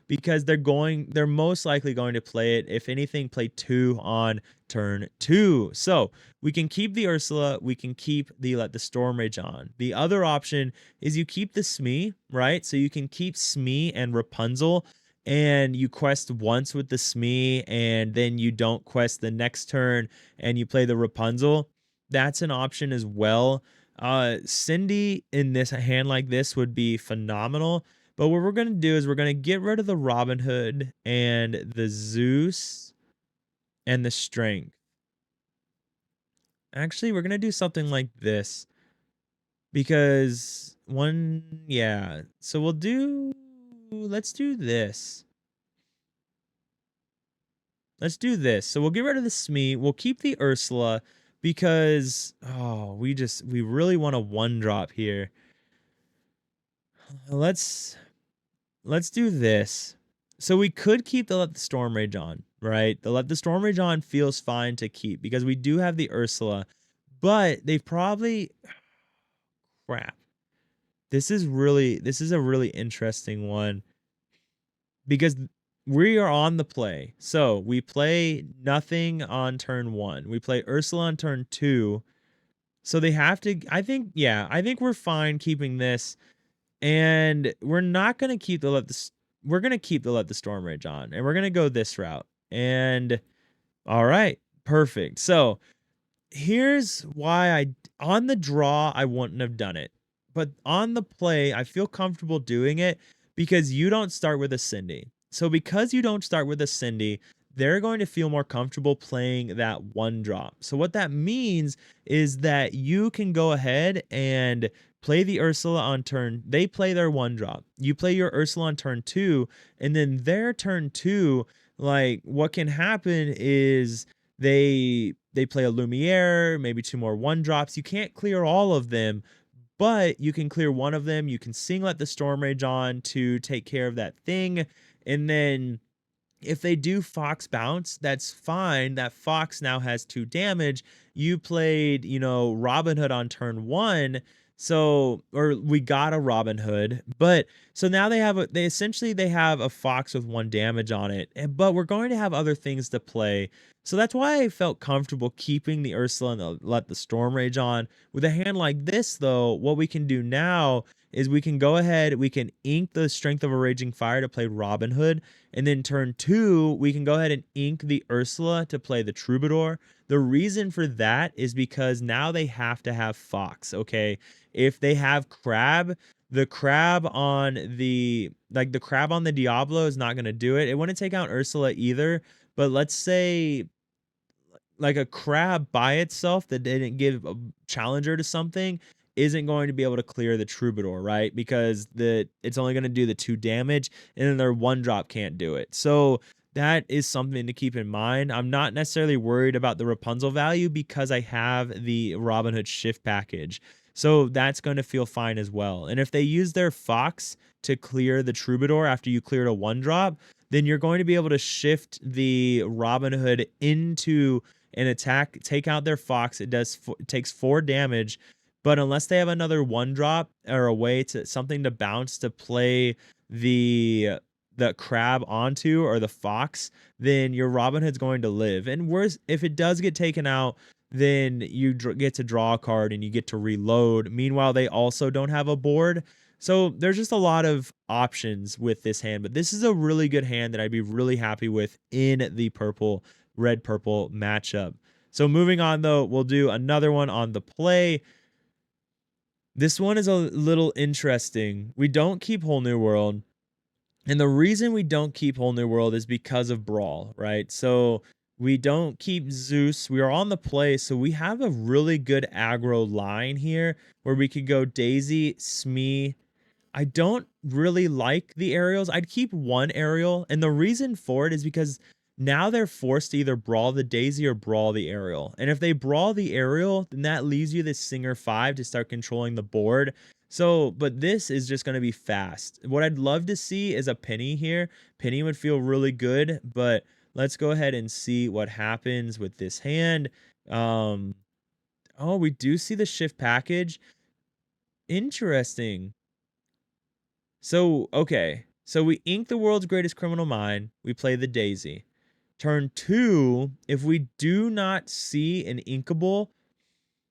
Because they're most likely going to play it. If anything, play 2 on turn 2. So we can keep the Ursula, we can keep the let the Storm Rage on. The other option is you keep the Smee, right? So you can keep Smee and Rapunzel, and you quest once with the Smee, and then you don't quest the next turn, and you play the Rapunzel. That's an option as well. Cindy in this hand like this would be phenomenal. But what we're going to do is we're going to get rid of the Robin Hood and the Zeus and the Strength. Actually, we're going to do something like this. Because yeah. So let's do this. Let's do this. So we'll get rid of the Smee. We'll keep the Ursula because, we really want a 1-drop here. Let's do this. So we could keep the Let the Storm Rage on, right? The Let the Storm Rage on feels fine to keep because we do have the Ursula, but they've probably crap. This is a really interesting one because we are on the play. So we play nothing on turn 1. We play Ursula on turn 2. So they have to, I think we're fine keeping this. And we're not going to keep the we're going to keep the Let the Storm Rage on, and we're going to go this route. And all right, perfect. So here's why on the draw, I wouldn't have done it. But on the play, I feel comfortable doing it because you don't start with a Cindy. So because you don't start with a Cindy, they're going to feel more comfortable playing that 1-drop. So what that means is that you can go ahead and play the Ursula on they play their 1-drop. You play your Ursula on turn 2, and then their turn 2, like what can happen is they play a Lumiere, maybe 2 more 1-drops. You can't clear all of them, but you can clear one of them. You can sing Let the Storm Rage on to take care of that thing. And then if they do Fox Bounce, that's fine. That Fox now has 2 damage. You played, Robin Hood on turn 1. So, or we got a Robin Hood, but so now they have they have a Fox with 1 damage on it, but we're going to have other things to play. So that's why I felt comfortable keeping the Ursula and Let the Storm Rage on. With a hand like this, though, what we can do now is we can go ahead, we can ink the Strength of a Raging Fire to play Robin Hood, and then turn 2, we can go ahead and ink the Ursula to play the Troubadour. The reason for that is because now they have to have Fox, okay? If they have Crab, the crab on the Diablo is not going to do it. It wouldn't take out Ursula either, but let's say like a crab by itself that didn't give a challenger to something isn't going to be able to clear the Troubadour, right? Because it's only going to do the 2 damage, and then their 1-drop can't do it. So that is something to keep in mind. I'm not necessarily worried about the Rapunzel value because I have the Robin Hood shift package. So that's going to feel fine as well. And if they use their Fox to clear the Troubadour after you cleared a 1-drop, then you're going to be able to shift the Robin Hood into an attack, take out their Fox. It takes 4 damage, but unless they have another 1-drop or a way to something to bounce to play the crab onto or the Fox, then your Robin Hood's going to live. And worse, if it does get taken out, then you get to draw a card and you get to reload. Meanwhile, they also don't have a board. So there's just a lot of options with this hand, but this is a really good hand that I'd be really happy with in the red-purple matchup. So moving on, though, we'll do another one on the play. This one is a little interesting. We don't keep Whole New World. And the reason we don't keep Whole New World is because of Brawl, right? So we don't keep Zeus. We are on the play, so we have a really good aggro line here where we could go Daisy, Smee. I don't really like the aerials. I'd keep 1 aerial, and the reason for it is because now they're forced to either brawl the Daisy or brawl the aerial. And if they brawl the aerial, then that leaves you this Singer 5 to start controlling the board. So, but this is just going to be fast. What I'd love to see is a Penny here. Penny would feel really good, but let's go ahead and see what happens with this hand. Oh, we do see the shift package. Interesting. So, okay. So we ink the world's greatest criminal mind. We play the daisy. Turn two, if we do not see an inkable,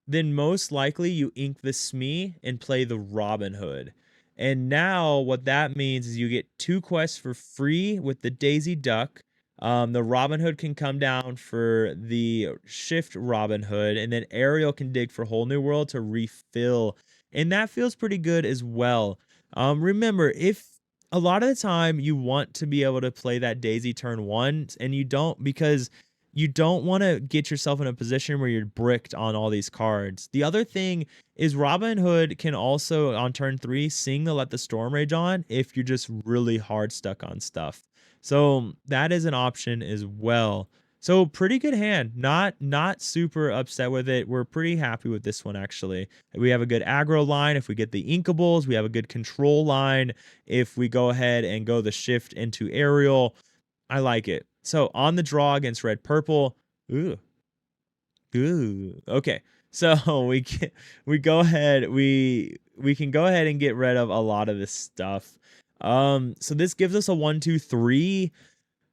then most likely you ink the Smee and play the Robin Hood. And now what that means is you get 2 quests for free with the Daisy Duck. The Robin Hood can come down for the Shift Robin Hood, and then Ariel can dig for Whole New World to refill. And that feels pretty good as well. Remember, if a lot of the time you want to be able to play that Daisy turn one, and you don't because you don't want to get yourself in a position where you're bricked on all these cards. The other thing is Robin Hood can also on turn three sing the Let the Storm Rage on if you're just really hard stuck on stuff. So that is an option as well. So pretty good hand. Not super upset with it. We're pretty happy with this one actually. We have a good aggro line if we get the inkables. We have a good control line if we go ahead and go the shift into Ariel. I like it. So on the draw against red purple. Ooh. Ooh. Okay. So we go ahead, we can go ahead and get rid of a lot of this stuff. So this gives us a 1-2-3.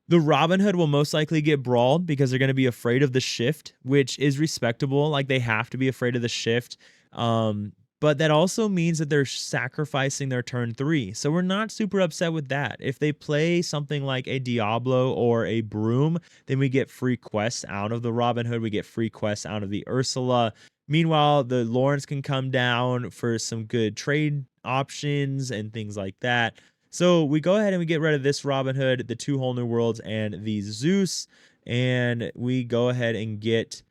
The Robin Hood will most likely get brawled because they're going to be afraid of the shift, which is respectable. Like they have to be afraid of the shift. But that also means that they're sacrificing their turn three. So we're not super upset with that. If they play something like a Diablo or a Broom, then we get free quests out of the Robin Hood. We get free quests out of the Ursula. Meanwhile, the Lawrence can come down for some good trade options and things like that. So we go ahead and we get rid of this Robin Hood, the 2 Whole New Worlds, and the Zeus. And we go ahead and get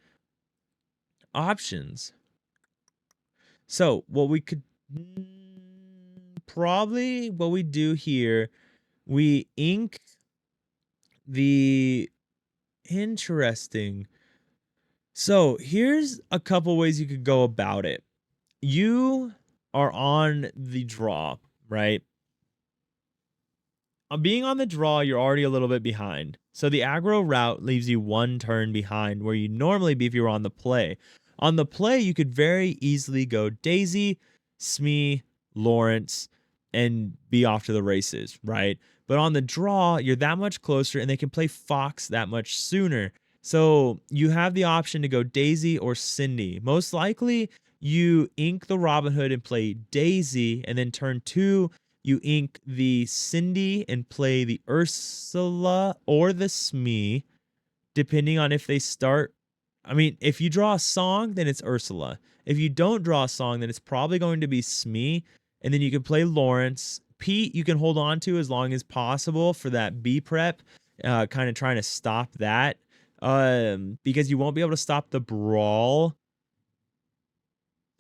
options. So what we could probably what we do here, we ink the interesting. So here's a couple ways you could go about it. You are on the draw, right? Being on the draw, you're already a little bit behind. So the aggro route leaves you 1 turn behind where you'd normally be if you were on the play. On the play, you could very easily go Daisy, Smee, Lawrence, and be off to the races, right? But on the draw, you're that much closer and they can play Fox that much sooner. So you have the option to go Daisy or Cindy. Most likely, you ink the Robin Hood and play Daisy, and then turn 2, you ink the Cindy and play the Ursula or the Smee, depending on if they start. I mean, if you draw a song, then it's Ursula. If you don't draw a song, then it's probably going to be Smee. And then you can play Lawrence. Pete, you can hold on to as long as possible for that B prep, kind of trying to stop that. Because you won't be able to stop the brawl.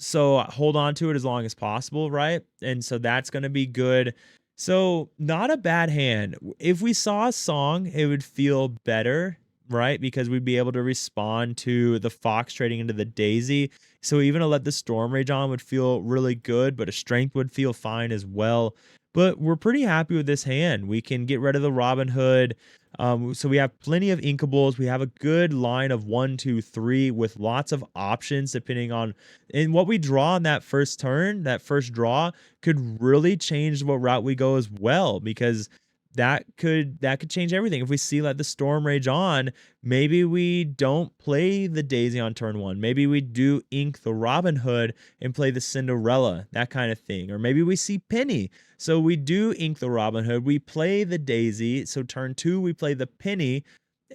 So hold on to it as long as possible, right? And so that's going to be good. So not a bad hand. If we saw a song, it would feel better, right? Because we'd be able to respond to the Fox trading into the Daisy. So even to let the Storm Rage on would feel really good, but a Strength would feel fine as well. But we're pretty happy with this hand. We can get rid of the Robin Hood. So we have plenty of inkables. We have a good line of 1, 2, 3 with lots of options depending on and what we draw on that first turn. That first draw could really change what route we go as well, because that could change everything. If we see Let the Storm Rage on, maybe we don't play the Daisy on turn 1. Maybe we do ink the Robin Hood and play the Cinderella, that kind of thing. Or maybe we see Penny, so we do ink the Robin Hood, we play the Daisy, so turn 2 we play the Penny.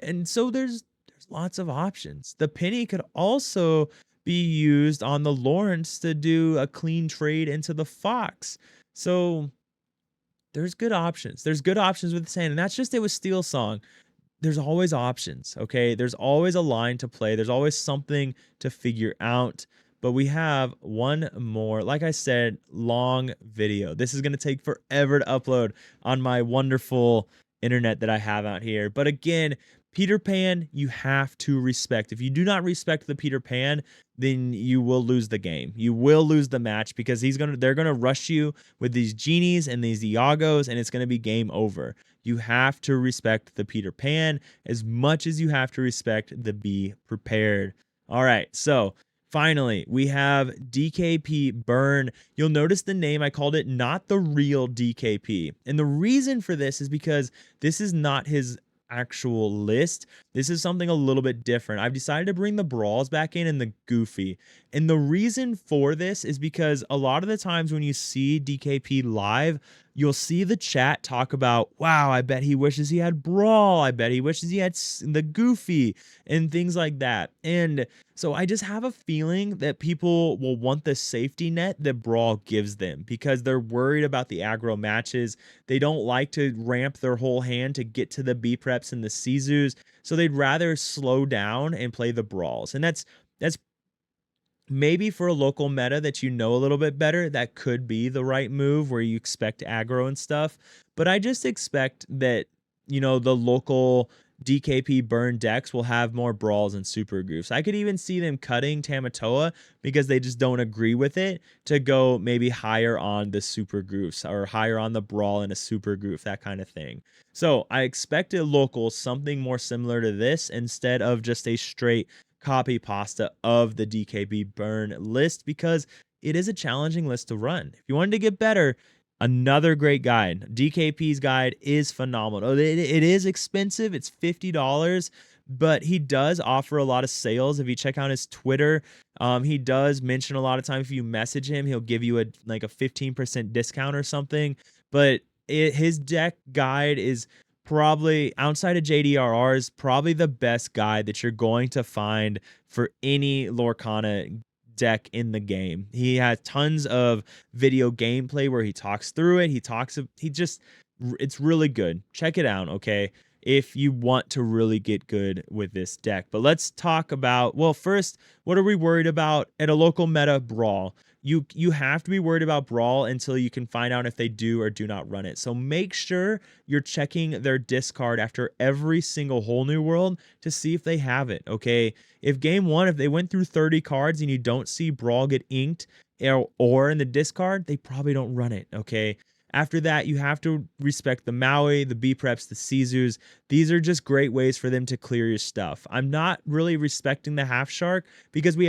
And so there's lots of options. The Penny could also be used on the Lawrence to do a clean trade into the Fox. So there's good options. There's good options with this hand, and that's just it with SteelSong. There's always options, okay? There's always a line to play. There's always something to figure out. But we have one more, like I said, long video. This is going to take forever to upload on my wonderful internet that I have out here. But again, Peter Pan, you have to respect. If you do not respect the Peter Pan, then you will lose the game. You will lose the match because they're gonna rush you with these genies and these Iagos, and it's gonna be game over. You have to respect the Peter Pan as much as you have to respect the Be Prepared. All right, so Finally, we have DKP Burn. You'll notice the name, I called it not the real DKP. And the reason for this is because this is not his actual list. This is something a little bit different. I've decided to bring the brawls back in and the goofy. And the reason for this is because a lot of the times when you see DKP live, you'll see the chat talk about, wow, I bet he wishes he had Brawl. I bet he wishes he had the Goofy and things like that. And so I just have a feeling that people will want the safety net that Brawl gives them because they're worried about the aggro matches. They don't like to ramp their whole hand to get to the B preps and the Sizus. So they'd rather slow down and play the Brawls. And that's maybe for a local meta that you know a little bit better, that could be the right move where you expect aggro and stuff. But I just expect that, the local DKP burn decks will have more brawls and super goofs. I could even see them cutting Tamatoa because they just don't agree with it to go maybe higher on the super goofs or higher on the brawl and a super goof, that kind of thing. So I expect a local something more similar to this instead of just a straight copy pasta of the DKB burn list because it is a challenging list to run. If you wanted to get better, another great guide. DKP's guide is phenomenal. It is expensive. It's $50, but he does offer a lot of sales. If you check out his Twitter, he does mention a lot of times if you message him, he'll give you a 15% discount or something. But his deck guide is probably outside of JDRR's probably the best guide that you're going to find for any Lorcana deck in the game. He has tons of video gameplay where he talks through it. It's really good. Check it out, okay? If you want to really get good with this deck. But let's talk about, well, first, what are we worried about at a local meta brawl? You have to be worried about Brawl until you can find out if they do or do not run it. So make sure you're checking their discard after every single whole new world to see if they have it, okay? If game one, if they went through 30 cards and you don't see Brawl get inked or in the discard, they probably don't run it, okay? After that, you have to respect the Maui, the B preps, the Sizus. These are just great ways for them to clear your stuff. I'm not really respecting the Half Shark because we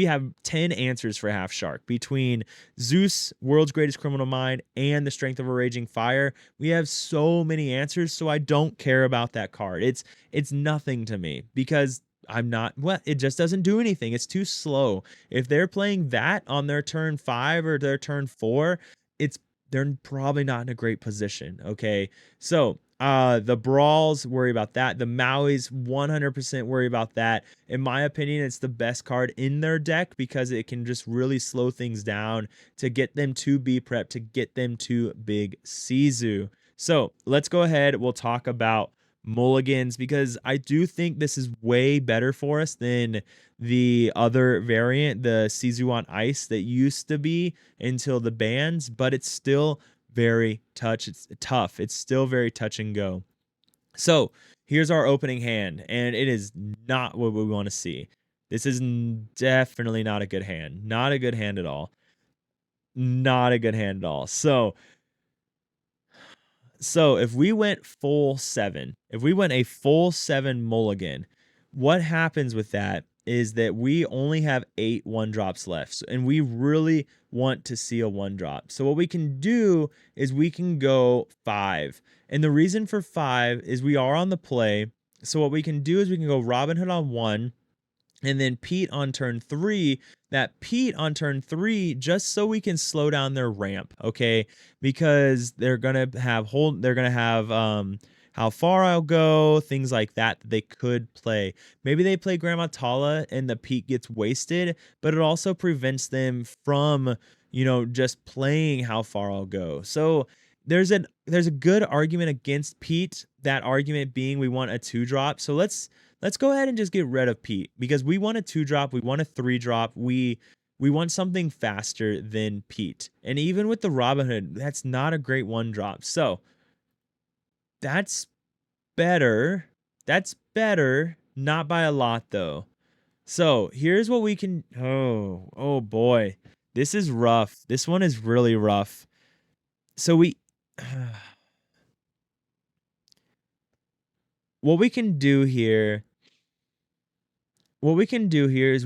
have 10 answers for Half Shark between Zeus, World's Greatest Criminal Mind, and the Strength of a Raging Fire. We have so many answers, so I don't care about that card. It's nothing to me because it just doesn't do anything. It's too slow. If they're playing that on their turn 5 or their turn 4, they're probably not in a great position, okay? So, the Brawls, worry about that. The Mauis, 100% worry about that. In my opinion, it's the best card in their deck because it can just really slow things down to get them to B prep, to get them to Big Sizu. So, let's go ahead. We'll talk about Mulligans because I do think this is way better for us than the other variant, the Sizu on Ice that used to be until the bans, but it's still very it's tough. It's still very touch and go. So here's our opening hand, and it is not what we want to see. This is definitely not a good hand. Not a good hand at all. Not a good hand at all. So if we went full 7, if we went a full 7 mulligan, what happens with that is that we only have 8 1-drops left. And we really want to see a 1-drop. So what we can do is we can go 5. And the reason for 5 is we are on the play. So what we can do is we can go Robin Hood on 1. And then Pete on turn 3, that Pete on turn 3, just so we can slow down their ramp, okay? Because they're gonna have how far I'll go, things like that they could play. Maybe they play Grandma Tala and the Pete gets wasted, but it also prevents them from, just playing how far I'll go. So there's a good argument against Pete. That argument being we want a 2-drop. So let's go ahead and just get rid of Pete because we want a 2-drop, we want a 3-drop, we want something faster than Pete. And even with the Robin Hood, that's not a great 1-drop. So that's better. That's better, not by a lot though. So here's what we can. Oh boy, this is rough. This one is really rough. So what we can do here is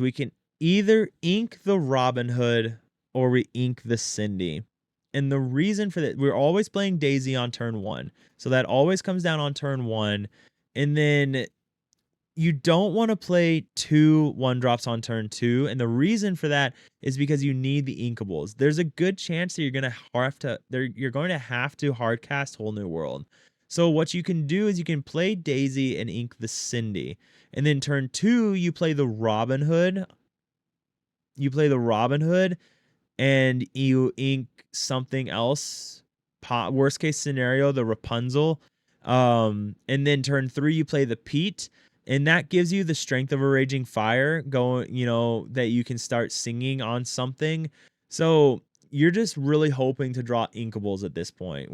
either ink the Robin Hood or we ink the Cindy. And the reason for that, we're always playing Daisy on turn 1. So that always comes down on turn 1. And then you don't want to play 2 1-drops on turn 2. And the reason for that is because you need the inkables. There's a good chance that you're going to have to hard cast Whole New World. So what you can do is you can play Daisy and ink the Cindy. And then turn 2, you play the Robin Hood. And you ink something else. Worst case scenario, the Rapunzel. And then turn 3, you play the Pete. And that gives you the strength of a raging fire going, that you can start singing on something. So you're just really hoping to draw inkables at this point.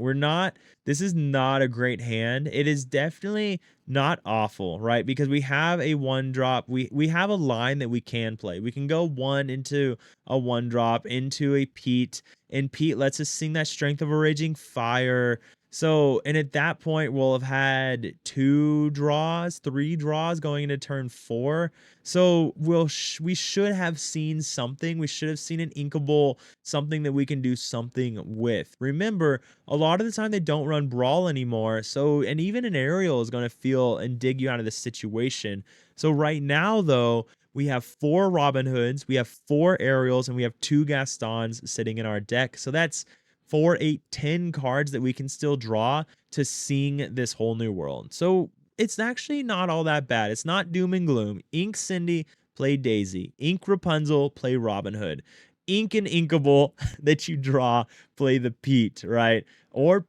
This is not a great hand. It is definitely not awful, right? Because we have a 1-drop. We have a line that we can play. We can go 1 into a 1-drop into a Pete, and Pete lets us sing that strength of a raging fire. So, and at that point, we'll have had 3 draws going into turn 4. So we should have seen something. We should have seen an inkable, something that we can do something with. Remember, a lot of the time they don't run Brawl anymore. So, and even an aerial is going to feel and dig you out of the situation. So right now, though, we have 4 Robin Hoods, we have 4 aerials, and we have 2 Gastons sitting in our deck. So that's 4, 8, 10 cards that we can still draw to sing this Whole New World. So it's actually not all that bad. It's not doom and gloom. Ink Cindy, play Daisy. Ink Rapunzel, play Robin Hood. Ink an inkable that you draw, play the Pete, right? Or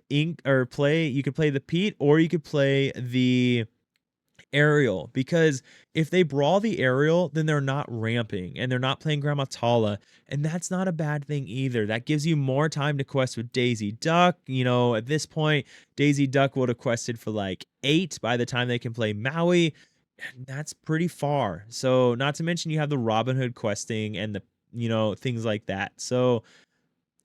you could play the Pete, or you could play the aerial, because if they brawl the aerial, then they're not ramping and they're not playing Grandma Tala, and that's not a bad thing either. That gives you more time to quest with Daisy Duck. At this point, Daisy Duck would have quested for like 8 by the time they can play Maui, and that's pretty far. So not to mention you have the Robin Hood questing and the things like that. So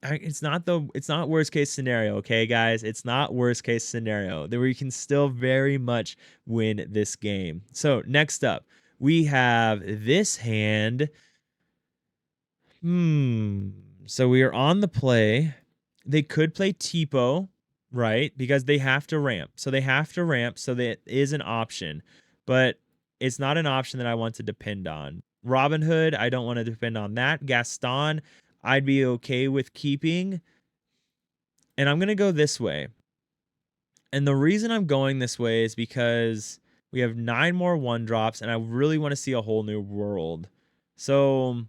it's not worst case scenario, okay, guys? It's not worst case scenario. That we can still very much win this game. So next up, we have this hand. So we are on the play. They could play Tipo, right? Because they have to ramp. So that is an option. But it's not an option that I want to depend on. Robin Hood, I don't want to depend on that. Gaston, I'd be okay with keeping. And I'm going to go this way. And the reason I'm going this way is because we have 9 more 1-drops, and I really want to see a Whole New World. So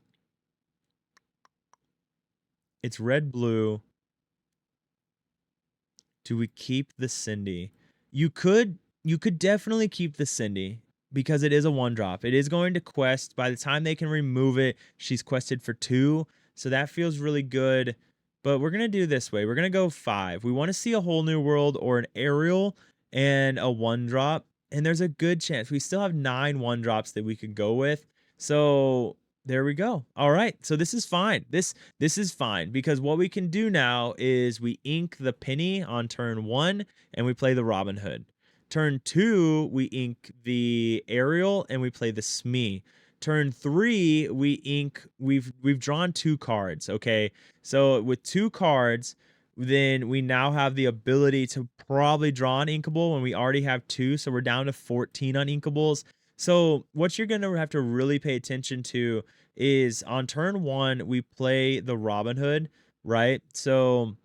it's red, blue. Do we keep the Cindy? You could definitely keep the Cindy, because it is a 1-drop. It is going to quest. By the time they can remove it, she's quested for 2. So that feels really good. But we're going to do this way. We're going to go 5. We want to see a Whole New World or an aerial and a 1-drop. And there's a good chance. We still have 9 1-drops that we could go with. So there we go. All right. So this is fine. This is fine, because what we can do now is we ink the Penny on turn 1 and we play the Robin Hood. Turn 2, we ink the aerial and we play the Smee. Turn 3, we've drawn 2 cards, okay? So with 2 cards, then we now have the ability to probably draw an inkable when we already have 2, so we're down to 14 on inkables. So what you're going to have to really pay attention to is on turn 1, we play the Robin Hood, right? So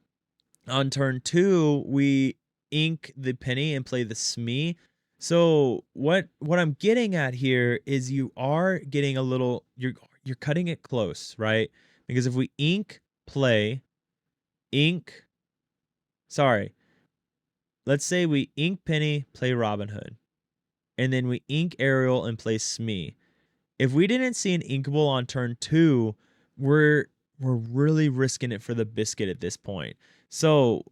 on turn 2, we ink the Penny and play the Smee. So what I'm getting at here is you are getting a little, you're cutting it close, right? Because if we let's say we ink Penny, play Robin Hood, and then we ink Ariel and play Smee. If we didn't see an inkable on turn 2, we're really risking it for the biscuit at this point. So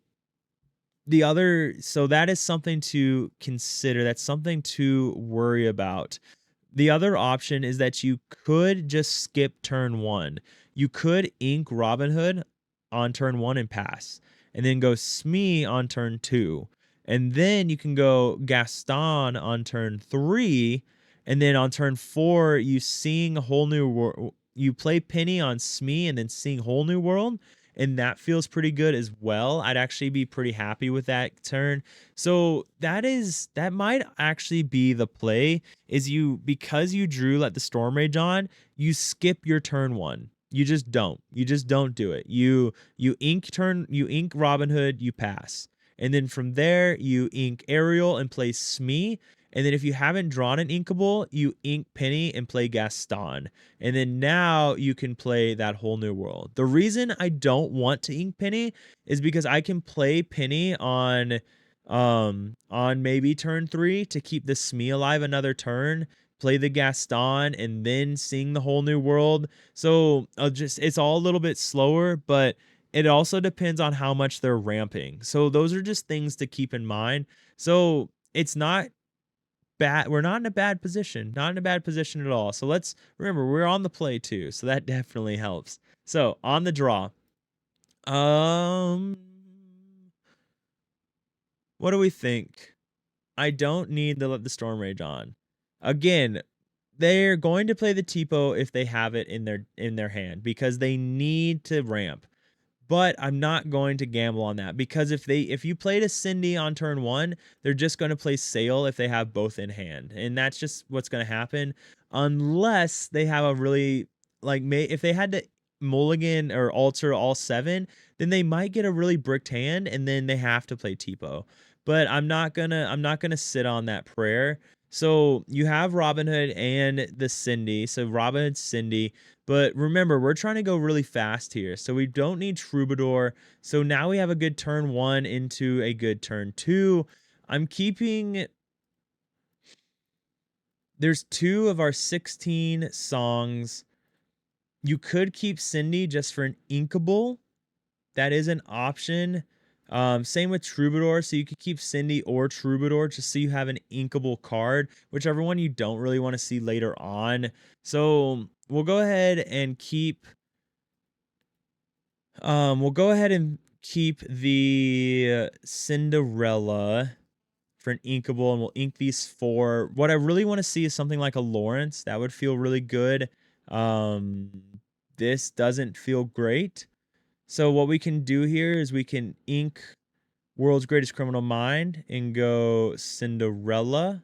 that is something to consider. That's something to worry about. The other option is that you could just skip turn 1. You could ink Robin Hood on turn 1 and pass, and then go Smee on turn 2. And then you can go Gaston on turn 3, And then on turn 4, you sing Whole New World. You play Penny on Smee and then sing Whole New World, and that feels pretty good as well. I'd actually be pretty happy with that turn. So that might actually be the play, is because you drew Let the Storm Rage on, you skip your turn 1. You just don't. You just don't do it. You ink Robin Hood, you pass. And then from there, you ink Ariel and play Smee. And then if you haven't drawn an inkable, you ink Penny and play Gaston. And then now you can play that Whole New World. The reason I don't want to ink Penny is because I can play Penny on maybe turn 3 to keep the Smee alive another turn, play the Gaston, and then sing the Whole New World. So it's all a little bit slower, but it also depends on how much they're ramping. So those are just things to keep in mind. So it's not bad. We're not in a bad position. Not in a bad position at all. So let's remember, we're on the play too. So that definitely helps. So on the draw. What do we think? I don't need to Let the Storm Rage on. Again, they're going to play the Tipo if they have it in their hand because they need to ramp. But I'm not going to gamble on that because if you played a Cindy on turn 1, they're just going to play Sail if they have both in hand. And that's just what's going to happen unless they have a really if they had to mulligan or alter all 7, then they might get a really bricked hand and then they have to play Tipo. But I'm not going to sit on that prayer. So you have Robin Hood and the Cindy. So Robin Hood, Cindy. But remember, we're trying to go really fast here. So we don't need Troubadour. So now we have a good turn 1 into a good turn 2. I'm keeping... There's 2 of our 16 songs. You could keep Cindy just for an inkable. That is an option. Same with Troubadour. So you could keep Cindy or Troubadour just so you have an inkable card, whichever one you don't really want to see later on. So we'll go ahead and keep the Cinderella for an inkable, and we'll ink these 4. What I really want to see is something like a Lawrence. That would feel really good. This doesn't feel great. So what we can do here is we can ink World's Greatest Criminal Mind and go Cinderella.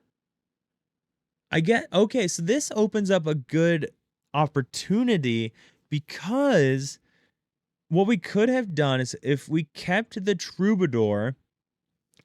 Okay, so this opens up a good opportunity because what we could have done is if we kept the Troubadour,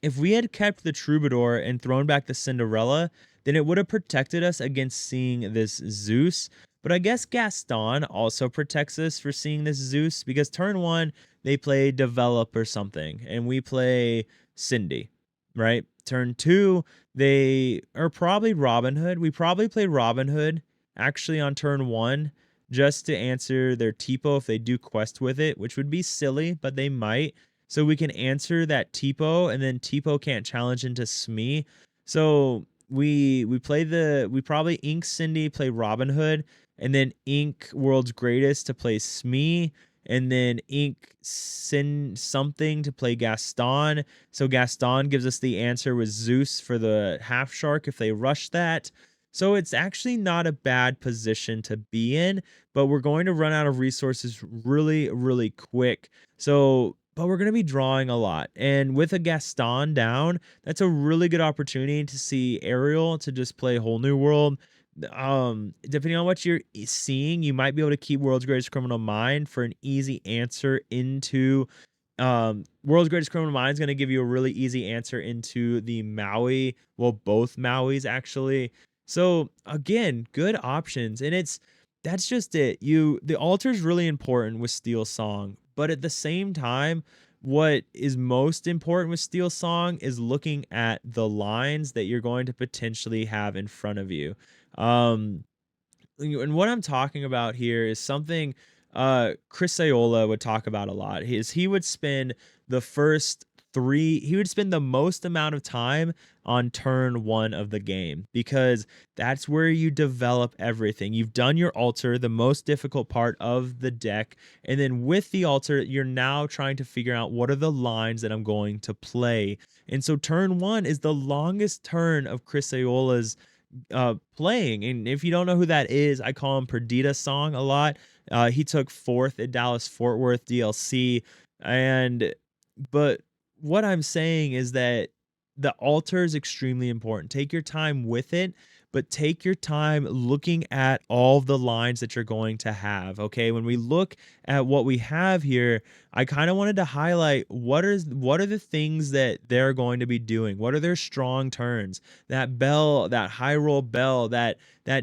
if we had kept the Troubadour and thrown back the Cinderella, then it would have protected us against seeing this Zeus. But I guess Gaston also protects us for seeing this Zeus because turn 1, they play Develop or something, and we play Cindy, right? Turn 2, they are probably Robin Hood. We probably play Robin Hood actually on turn 1 just to answer their Tipo if they do quest with it, which would be silly, but they might. So we can answer that Tipo, and then Tipo can't challenge into Smee. So we probably ink Cindy, play Robin Hood, and then ink World's Greatest to play Smee, and then ink something to play Gaston. So Gaston gives us the answer with Zeus for the half shark if they rush that. So it's actually not a bad position to be in, but we're going to run out of resources really, really quick. But we're going to be drawing a lot. And with a Gaston down, that's a really good opportunity to see Ariel to just play Whole New World. Depending on what you're seeing, you might be able to keep World's Greatest Criminal Mind for an easy answer into World's Greatest Criminal Mind is going to give you a really easy answer into the Maui, well, both Mauis actually. So again, good options, and that's just it. The altar is really important with SteelSong, but at the same time, what is most important with SteelSong is looking at the lines that you're going to potentially have in front of you. And what I'm talking about here is something Chris Ayola would talk about a lot. He would spend he would spend the most amount of time on turn 1 of the game because that's where you develop everything. You've done your altar, the most difficult part of the deck, and then with the altar, you're now trying to figure out what are the lines that I'm going to play. And so turn 1 is the longest turn of Chris Ayola's playing. And if you don't know who that is, I call him SteelSong a lot. He took fourth at Dallas Fort Worth DLC, and but what I'm saying is that the altar is extremely important. Take your time with it, but take your time looking at all the lines that you're going to have. Okay, when we look at what we have here, I kind of wanted to highlight what are the things that they're going to be doing. What are their strong turns? That bell, that high roll bell, that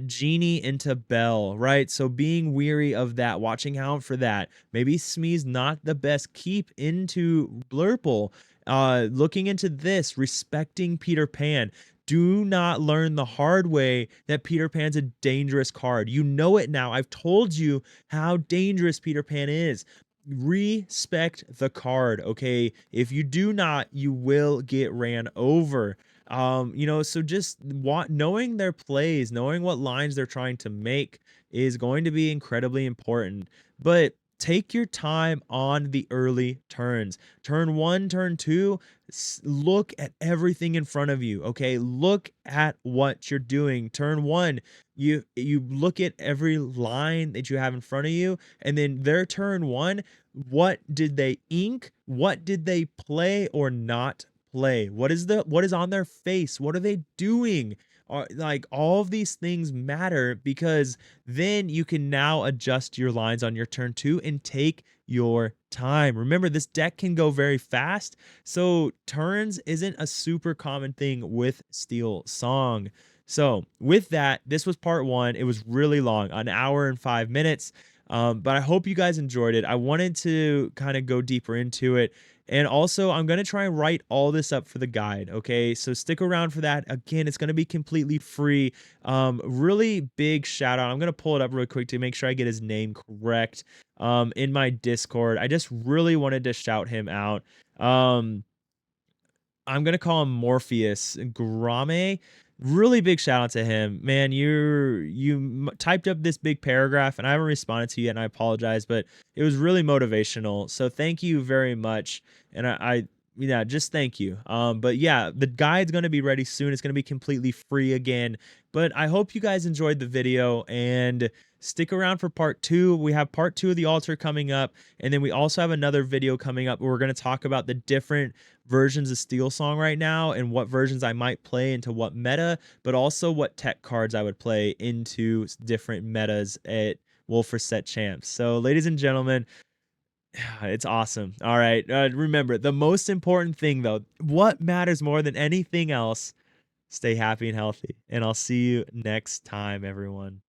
genie into bell, right? So being weary of that, watching out for that. Maybe Smee's not the best keep into Blurple. Looking into this, respecting Peter Pan. Do not learn the hard way that Peter Pan's a dangerous card. You know it now. I've told you how dangerous Peter Pan is. Respect the card, okay? If you do not, you will get ran over. So just knowing their plays, knowing what lines they're trying to make is going to be incredibly important. But take your time on the early turns. Turn 1, turn 2, look at everything in front of you, okay? Look at what you're doing. Turn 1, you look at every line that you have in front of you, and then their turn 1, what did they ink? What did they play or not play? What is on their face? What are they doing? Like all of these things matter, because then you can now adjust your lines on your turn 2 and take your time. Remember, this deck can go very fast, so turns isn't a super common thing with SteelSong. So with that, this was part 1. It was really long, an hour and 5 minutes. But I hope you guys enjoyed it. I wanted to kind of go deeper into it. And also, I'm going to try and write all this up for the guide, okay? So stick around for that. Again, it's going to be completely free. Really big shout out. I'm going to pull it up real quick to make sure I get his name correct in my Discord. I just really wanted to shout him out. I'm gonna call him Morpheus Grame. Really big shout out to him, man. You typed up this big paragraph, and I haven't responded to you yet, and I apologize, but it was really motivational. So thank you very much, and yeah, just thank you. But yeah, the guide's gonna be ready soon. It's gonna be completely free again. But I hope you guys enjoyed the video, and stick around for part 2. We have part 2 of the altar coming up, and then we also have another video coming up where we're gonna talk about the different versions of SteelSong right now and what versions I might play into what meta, but also what tech cards I would play into different metas at Wolf for Set Champs. So, ladies and gentlemen, it's awesome. All right. Remember, the most important thing, though, what matters more than anything else, stay happy and healthy. And I'll see you next time, everyone.